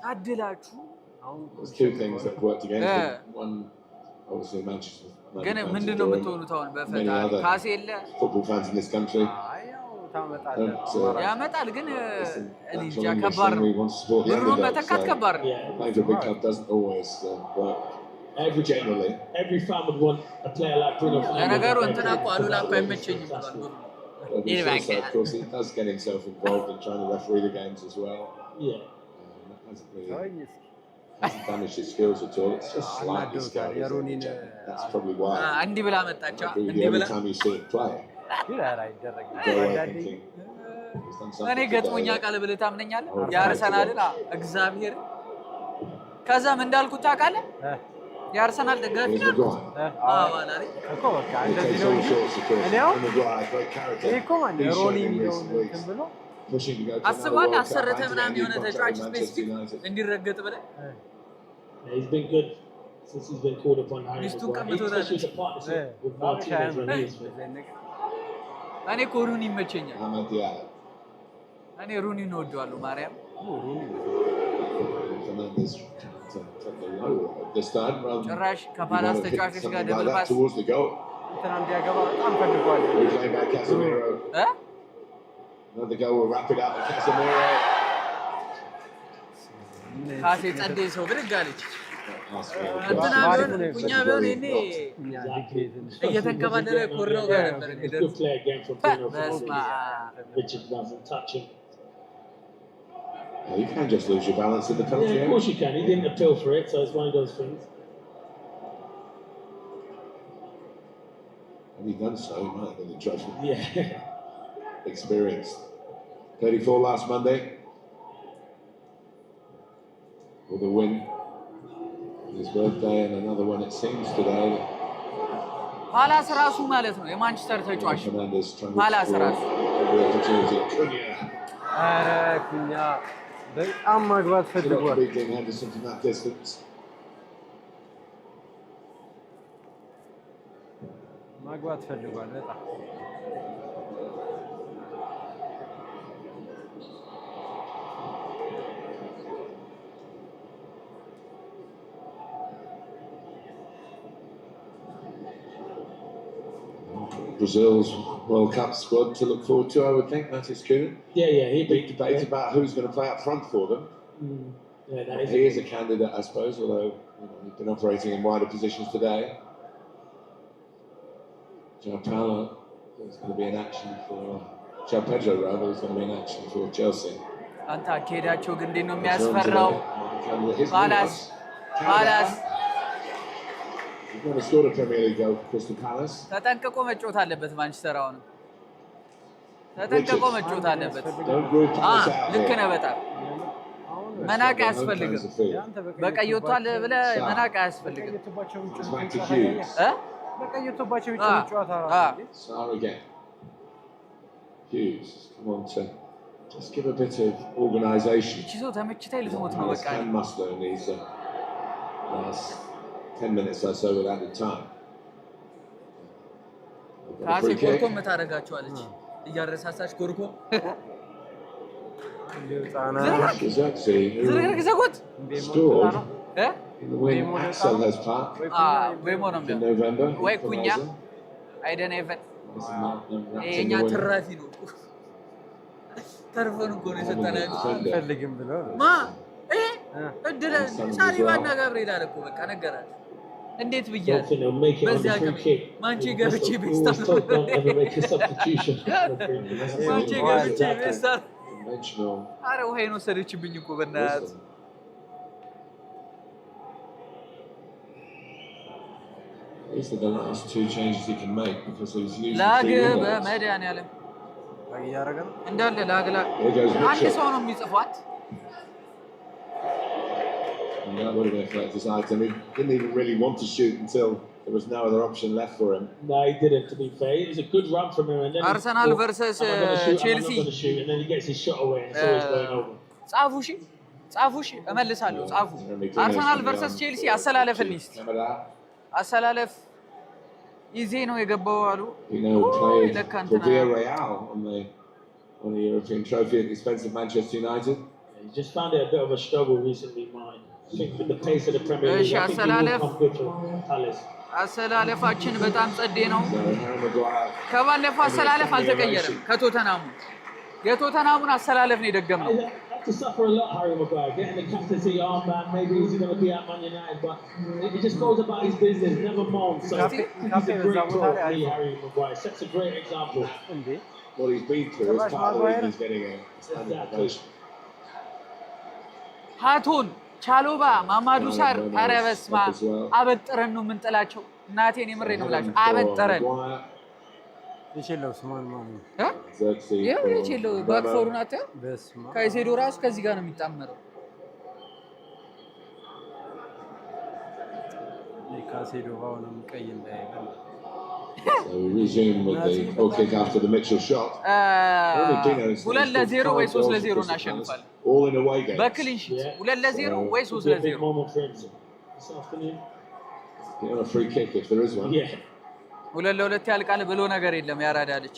ታድላችሁ There's two things that worked against him. One, obviously, Manchester. ግን ምንድነው የምትሆኑት አሁን በፈጣሪ ካሴ የለ football fans in this country. ያመጣል ግን እንጃ ከባድ ነው ብሩኖ መተካት ከባድ ነው Playing for a big club doesn't always work. Every fan would want a player like Bruno Fernandes. ለነገሩ እንትና እኮ አሉላ እኮ አይመቸኝም ብሏል ብሩኖ Of course, he does get himself involved in trying to referee the games as well. Yeah. Hasn't damaged his skills at all. It's just slightly scary. That's probably why. እንዲህ ብላ መጣቻ Every time you see him play, እኔ ገጥሞኛ ቃል ብለህ ታምነኛለህ የአርሰናልን እግዚአብሔር ከዛም እንዳልኩት ታውቃለህ የአርሰናል ደጋፊ ነው አዋላሪ እኮ በቃ እንደዚህ ነው እኔው እኮ ማን ሮኒ ነው ብሎ አስባል አሰረተ ምናምን የሆነ ተጫዋች ስፔሲፊክ እንዲረገጥ ብለህ He's been good since he's been called upon. ሚስቱን ቀምቶታል እኔ እኮ ሩኒ ይመቸኛል እኔ ሩኒ ነው ወደዋለሁ ማርያም ጭራሽ ከፓላስ ተጫዋቾች ጋር ደብል ፓስ እንትና እንዲያገባ በጣም ፈልጓል Another goal will wrap it up. Casemiro. ካሴ ጸዴ ሰው ብድግ አለች እንትና ቢሆን ኩኛ ቢሆን እኔ እየተንከባለለ ኮርነው ጋር ነበር እንግዲህ Richard doesn't touch him. You can just lose your balance in the penalty area. Of course you can. He didn't appeal for it, so it's one of those things. Had he done so, he might have been in trouble. Yeah. Experienced. 34 last Monday. With a win. His birthday and another one it seems today. ፓላስ ራሱ ማለት ነው የማንቸስተር ተጫዋች ፓላስ ራሱ ኧረ ኩኛ በጣም ማግባት ፈልጓል ማግባት ፈልጓል በጣም Brazil's World Cup squad to look forward to, I would think. That is Kuhn. Yeah. Big debate about who's going to play up front for them. He is a candidate, I suppose, although he's been operating in wider positions today. João Paulo is going to be in action for João Pedro, rather, is going to be in action for Chelsea. አንተ አካሄዳቸው ግን እንዴት ነው የሚያስፈራው ፓላስ He's never scored a Premier League goal for Crystal Palace. ተጠንቅቆ መጫወት አለበት ማንቸስተር አሁን ተጠንቅቆ መጫወት አለበት ልክ ነህ በጣም መናቅ አያስፈልግም በቀይ ወጥቷል ብለህ መናቅ አያስፈልግም በቀይ ወጥቶባቸው ጨዋታ again. Hughes, come on to just give a bit of organisation. እቺ ሰው ተመችታኝ ልትሞት ነው በቃ Musler needs last 10 minutes or so without the time. ካሴ ኮርኮም ታረጋቸዋለች እያረሳሳች ኮርኮም Exactly. ዝርግርግ ዘጎት Scored. In the wing at Selhurst Park in November. ወይ ኩኛ አይደን ኤቨን የኛ ትራፊ ነው ተርፈን እኮ ነው የሰጠናቸው አልፈልግም ብሎ ማ እድለ ሳሊባና ገብርኤል አለ እኮ በቃ ነገራቸው እንዴት ብያለሁ በዚያ ቀን ማንቺ ገብቼ ቤስታል ማንቺ ገብቼ ቤስታል አረ ውሃይን ወሰደችብኝ እኮ በእናት These are the last 2 changes he can make because he's using ላግ በመድኃኒዓለም እንዳለ ላግላ አንድ ሰው ነው የሚጽፏት that would have affected his item. He didn't even really want to shoot until there was no other option left for him. No, he didn't, to be fair. It was a good run from him. And then Arsenal versus Chelsea. And then he gets his shot away and it's always going over. ጻፉሽ እመልሳለሁ ጻፉ አርሰናል versus Chelsea አሰላለፈን ሊስት አሰላለፍ ይዜ ነው የገባው አሉ played for Villarreal on the European trophy at the expense of Manchester United. He just found it a bit of a struggle recently, mine. I think with the pace of the Premier League, I think he will come good for Palace. አሰላለፋችን በጣም ጸዴ ነው ከባለፈው አሰላለፍ አልተቀየረም ከቶተናሙ የቶተናሙን አሰላለፍ ነው የደገምነው to suffer a lot, Harry Maguire, getting the captaincy armband. Maybe he's going to be at Man United, but he just goes about his business, never moans. So he's a great player, Harry Maguire. Sets a great example. What he's been through is part of the reason he's getting a standing ovation. ሃቶን ቻሎባ ማማዱ ሳር ኧረ በስመ አብ አበጥረን ነው የምንጥላቸው እናቴን የምሬ ነው ብላችሁ አበጥረን የቼለው ስማን ማን ነው የቼለው ባክፎሩን አታ ካይሴዶ ራሱ ከዚህ ጋር ነው የሚጣመረው ካይሴዶ ባውንም ቀይ እንዳይበል So we resume with the goal kick after the Mitchell shot. 2-0 ወይ 3-0 እናሸንፋለን all in away games. በክሊን ሺት 2-0 ወይ 3-0 On a free kick if there is one. Yeah. 2-2 ያልቃል ብሎ ነገር የለም ያራዳ ልጅ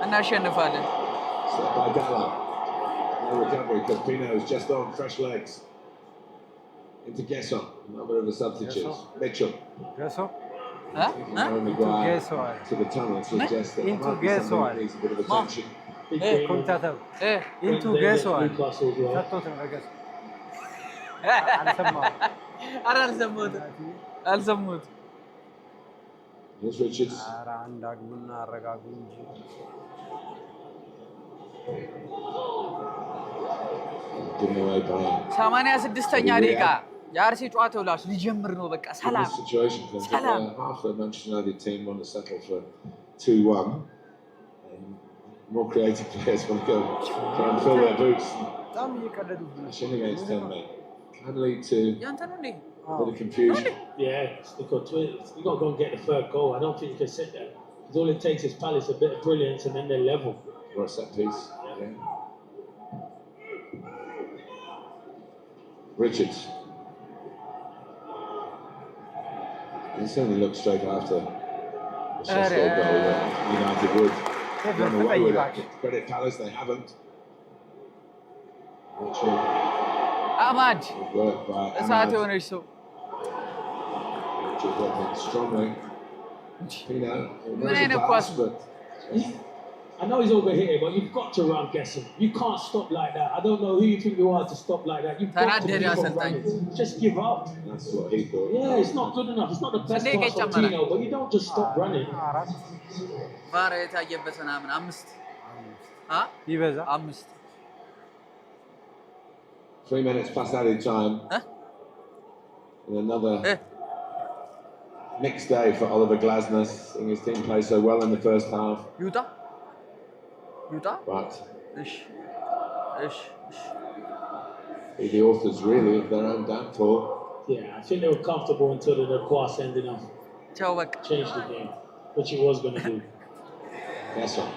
እናሸንፋለን Set by Dalla. No recovery because Pino is just on fresh legs. Into Gesson, another of the substitutes. Mitchell. Gesson? To the tunnel suggests that into Gesson needs a bit of attention. ኮንታተር into Gesson ሰጥቶት ነው Gesson አልሰማሁት Here's Richards. ኧረ አንድ አግቡና አረጋጉ እንጂ 86ኛ ደቂቃ የአርሲ ጨዋታው ላስ ሊጀምር ነው በቃ ሰላም ሰላም half the Manchester United team want to settle for 2-1 and more creative players want to go try and fill their boots በጣም እየቀለዱ against 10 men can lead to ያንተ ነው እንዴ a bit of confusion. Yeah, you've got to go and get the third goal. I don't think you can sit there. Because all it takes is Palace a bit of brilliance and then they're level. Or a set piece. Yeah. Richards. He certainly looked straight after the Sheffield goal that United would run away with it. Credit Palace, they haven't. Ahmad. እሳት የሆነች ሰው strongly. ምን አይነት ኳስ I know he's over here, but you've got to run, Gesson. You can't stop like that. I don't know who you think you are to stop like that. You've got to keep on running. Just give up. That's what he thought. Yeah, it's not good enough. It's not the best pass from Tino, but you don't just stop running. ቫር የታየበት ምናምን አምስት ይበዛ 5 3 minutes past added time. And another mixed day for Oliver Glasner, seeing his team play so well in the first half. Yuta? But Ish. be the authors really of their own downfall. Yeah, I think they were comfortable until the cross ended up. Changed the game, which he was going to do. Yes, sir.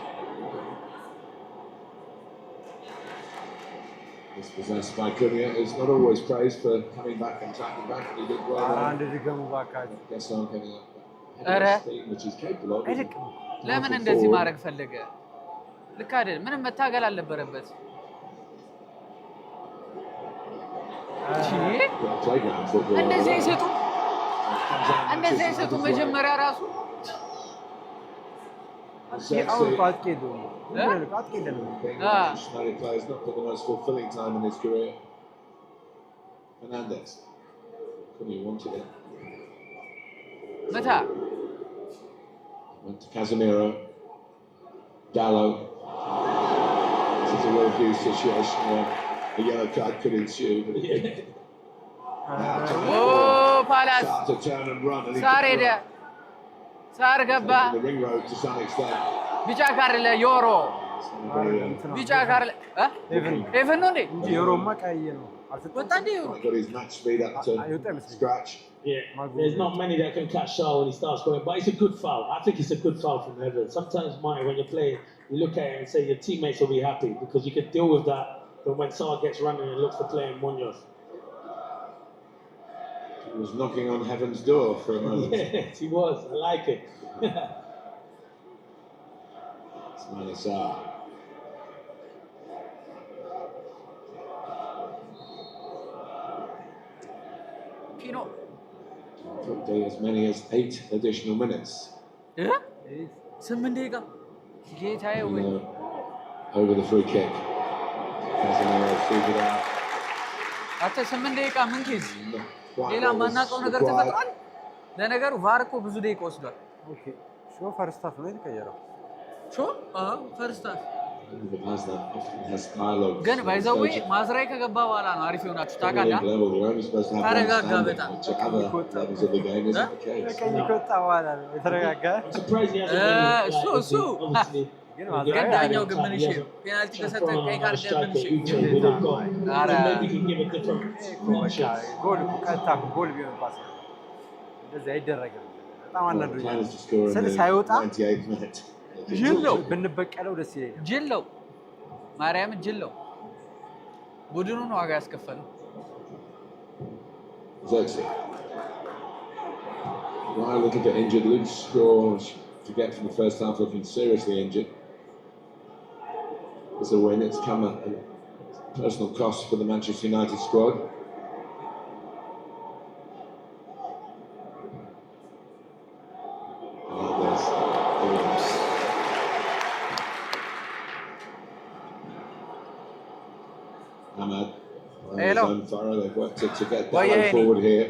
This possessed by Cunha is not always praised for coming back and tracking back, but he did well. Yes, I'm coming up. Which is capable of. ለምን እንደዚህ ማድረግ ፈለገ? ልክ አይደል? ምንም መታገል አልነበረበት። Playground football. እንደዚህ አይሰጡ እንደዚህ አይሰጡ መጀመሪያ ራሱ አሁን ቋጥቄ ነው ቋጥቄ ነው Manchester players not got the most fulfilling time in his career. Fernandez couldn't have wanted it. Mata Went to Casemiro. Gallo. This is a well-viewed situation where a yellow card could ensue. But oh, Palace. Start to turn and run. Sorry there. Sorry, Gabba. The ring road to some extent. Bicha Carle, Euro. Bicha Carle. Huh? Even no day. Euro Makaye. What that do? Got his match speed up to scratch. Yeah, there's not many that can catch Shaw when he starts going, but it's a good foul. I think it's a good foul from Everton. Sometimes, Mike, when you're playing, you look at it and say your teammates will be happy because you can deal with that. But when Salah gets running and looks for playing Munoz, he was knocking on heaven's door for a moment. Yes, he was. I like it. Ismail Sarr. Pino. Could be as many as 8 additional minutes. Yeah? 7 days. Get away. Over the free kick. Casemiro figured out. After 7 days, ምን ኬዝ ሌላ ማናውቀው ነገር ተፈጥሯል። ለነገሩ ቫር እኮ ብዙ ደቂቃ ወስዷል። ኦኬ ሾ ፈርስት ሃፍ ነው የተቀየረው። ሾ ፈርስት ሃፍ has dialogue. ግን ባይዘዌ ማዝራይ ከገባ በኋላ ነው አሪፍ የሆናችሁ ታውቃለህ። ተረጋጋ በጣም ቀኝ ከወጣ በኋላ ነው የተረጋጋ። እሱ ግን ዳኛው ግን ምን እሺ ፔናልቲ ከሰጠ ቀይ ካርድ ምን እሺ ኧረ ጎል ቀጥታ ጎል ቢሆን ፓስ እንደዚህ አይደረግም። በጣም አናዶኛል። ሳይወጣ ጅል ነው ብንበቀለው ደስ ይለኛል። ጅል ነው ማርያም ጅል ነው። ቡድኑን ዋጋ ያስከፈለው Exactly. Well, a little bit injured. Luke Shaw, to get from the first half looking seriously injured. It's a win. It's come at a personal cost for the Manchester United squad. Ahmad. Hello. They've worked to get that forward here.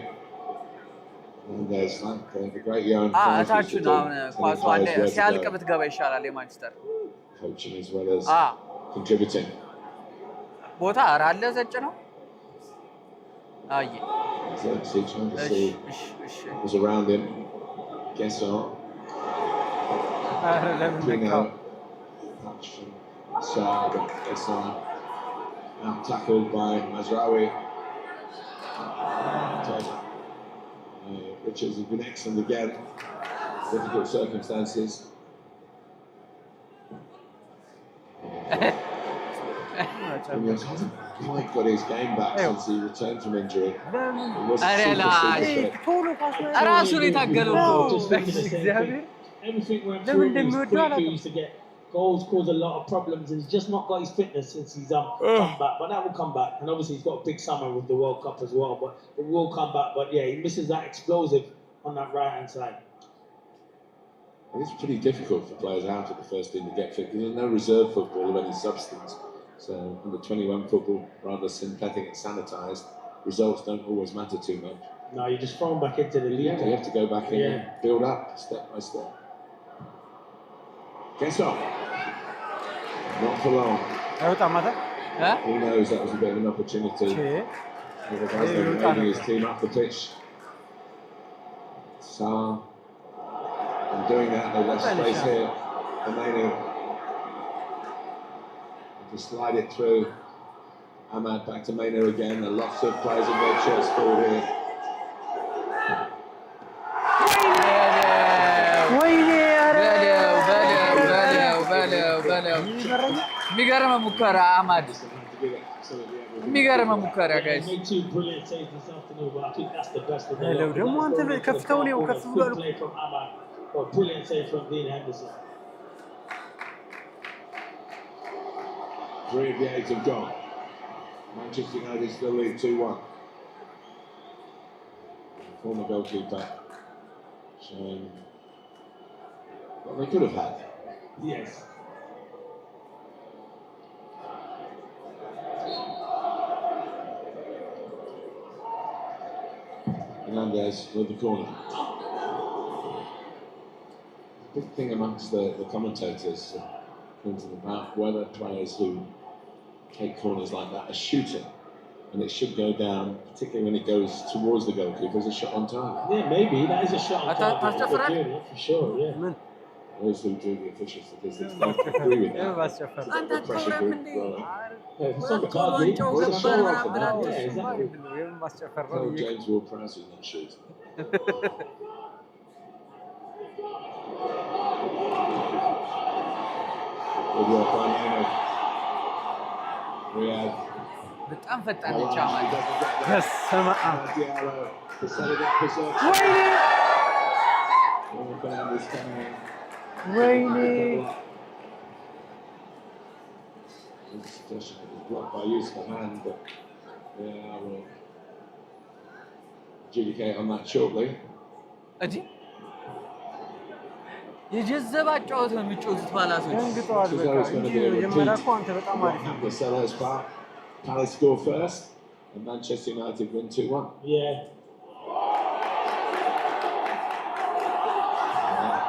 And there's the great Johan. እታችሁ ነው አሁን ኳሱ አንዴ ሲያልቅ ብትገባ ይሻላል የማንቸስተር coaching as well as contributing. ቦታ አለ ዘጭ ነው አይ was around him. Guess on. Guess on. Now tackled by Mazraoui. Richards has been excellent again. Difficult circumstances. Mike got his game back since he returned from injury. Everything went through his quick. He used to get goals, cause a lot of problems, and he's just not got his fitness since he's come back. But that will come back, and obviously he's got a big summer with the World Cup as well. But it will come back. But yeah, he misses that explosive on that right hand side. It's pretty difficult for players out at the first team to get fit because there's no reserve football of any substance. So under 21 football, rather synthetic and sanitised, results don't always matter too much. No, you're just thrown back into the league. Yeah, you have to go back in and build up step by step. Guess on. Not for long. He knows that was a bit of an opportunity. The guys moving his team up the pitch. Salah. And doing that, they left space here. Amenu. To slide it through. Ahmad back to Meno again. A lot of players in red shirts forward here. የሚገርም ሙከራ አማድ የሚገርም ሙከራ ጋይስ ደግሞ አንተ ከፍተው ነው ከፍ ብሏል Three of the 8 have gone. Manchester United still lead 2-1. former goalkeeper, showing what they could have had. Yes. Hernandez with the corner. Big thing amongst the commentators thinking about whether players who take corners like that are shooting, and it should go down, particularly when it goes towards the goalkeeper, as a shot on target. Yeah, maybe that is a shot on target. For sure, yeah. Those who do the official statistics don't agree with that. The pressure group, It's on target. It's a shot on target. Yeah, exactly. Tell James Ward-Prowse who's not shooting. Good work by Nemo. Riyadh. በጣም ፈጣን ነች አማን በስመ አብ ወይኔ blocked by use of the hand, but yeah, we'll adjudicate on that shortly. እጂ የጀዘባ ጨዋታ ነው የሚጫወቱት ባላሶች ደንግጠዋል በቃ እንጂ የመጀመሪያ እኮ አንተ በጣም አሪፍ ነው Sellers back. Palace score first, and Manchester United win 2-1. Yeah.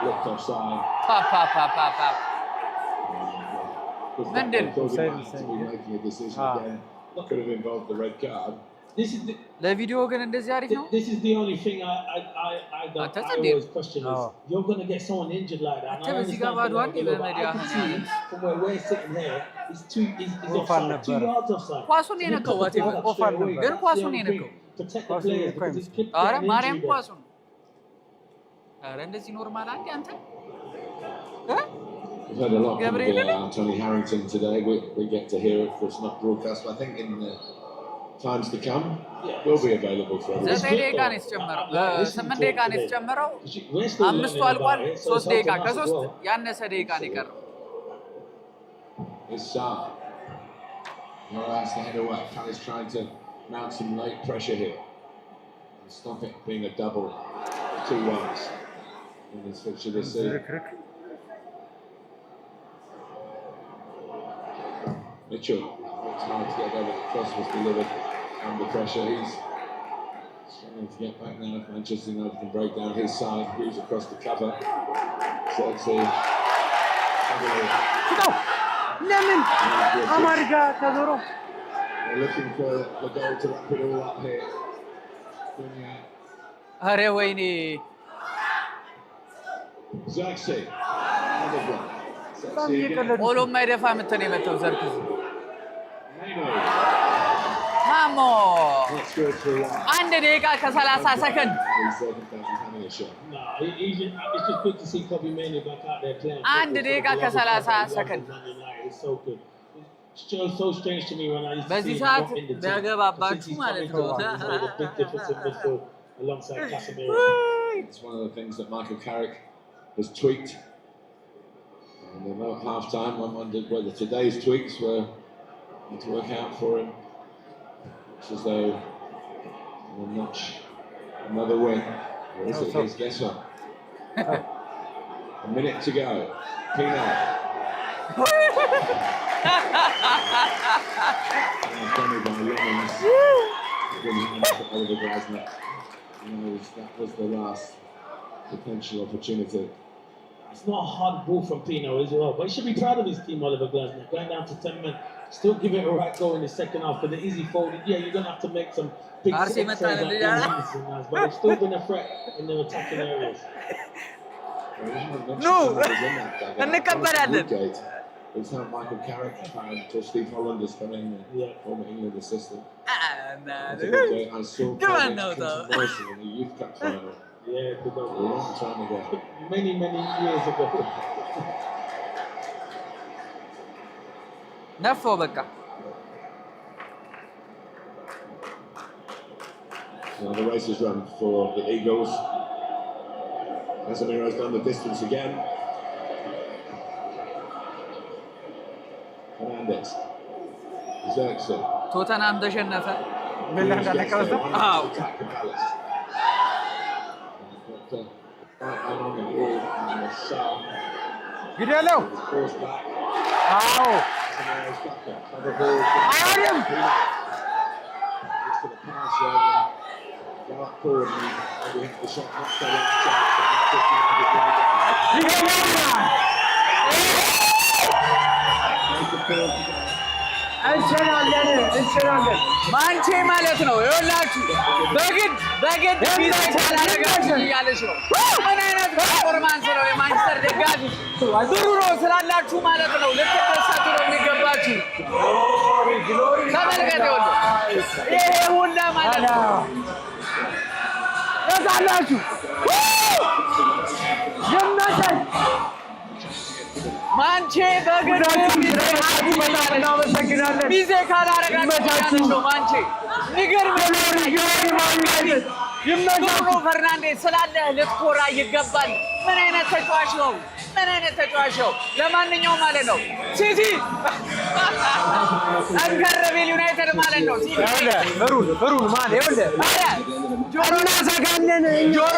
Looked offside. Pap. Mendel to be making a decision again. Could have involved the red card. This is the ለቪዲዮ ግን እንደዚህ አሪፍ ነው This is the only thing I always question is you're going to get someone injured like that. አንተ በዚህ ጋር ባዶ አንድ በመዲያ from where we're sitting here it's offside, 2 yards offside. ኳሱን የነካው ኦፋር ነው ግን ኳሱን የነካው protect the players because it's kept አረ ማርያም ኳሱን አረ እንደዚህ ኖርማል አንዴ አንተ We've heard a lot from Anthony Harrington today. We get to hear it, but it's not broadcast. But I think in the times to come, will be available for everyone. 9 ደቂቃ ነው የተጨመረው 8 ደቂቃ ነው የተጨመረው 5 አልቋል 3 ደቂቃ ከ3 ያነሰ ደቂቃ ነው የቀረው It's has to head away. Palace trying to mount some late pressure here and stop it being a double 2-1s in this fixture this season. Mitchell works hard to get over. The cross was delivered under pressure. He's struggling to get back now. If Manchester United can break down his side, Hughes across the cover. Sexy. ለምን አማርጋ ተዞሮ They're looking for the goal to wrap it all up here. አረ ወይኔ Sexy. Another one. ኦሎ ማይደፋ ምትን የመተው ዘርክዝ ማሞ 1 ደቂቃ ከ30 ሰከንድ አንድ ደቂቃ ከ30 ሰከንድ በዚህ ሰዓት ቢያገባባችሁ ማለት ነው It's one of the things that Michael Carrick has tweaked. And at half time, one wondered whether today's tweaks were going to work out for him. It's as though we'll notch another win. Or is it his guess on? A minute to go. Pino. Oliver Glasner knows that was the last potential opportunity. It's not a hard ball from Pino as well, but he should be proud of his team, Oliver Glasner. Going down to 10 men, still give it a right goal in the second half. But the easy folded, yeah, you're going to have to make some big saves like that, but they've still been a threat in their attacking areas. No! It's how Michael Carrick to Steve Holland has come in, former England assistant. I saw Morrison in the Youth Cup final. Yeah, a long time ago. Many years ago. ነፋው በቃ Now the race is run for the Eagles. Casemiro's done the distance again. Hernandez. Xerxes. ቶተናም ተሸነፈ ምን እንዳለቀው right on the ball and the Saar. Good hello. Force back. Ow. Cover ball. I had him. It's to the pass there. Dark forward and maybe hit the shot. Not so long እንችላለን ማንቼ ማለት ነው። ይኸውላችሁ በግድ ቢዛ ካላረጋችሁ እያለች ነው። ምን አይነት ፐርፎርማንስ ነው የማንቸስተር ደጋፊ? ጥሩ ነው ስላላችሁ ማለት ነው። ልትደሰቱ ነው የሚገባችሁ። ተመልከት፣ ይሄ ሁላ ማለት ነው ተዛላችሁ ይመጣል ማንቼ በግድ ቢዜ ካላረጋችሁ ነው ማንቼ የሚገርም ብሩኖ ፈርናንዴዝ ስላለህ ልትኮራ ይገባል። ምን አይነት ተጫዋች ነው! ምን አይነት ተጫዋች ነው! ለማንኛውም ማለት ነው ሲቲ ጠንከር ቢል ዩናይትድ ማለት ነው ሲቲ ብሩን ማለት ይኸውልህ ጆሮ እናሰጋለን ጆሮ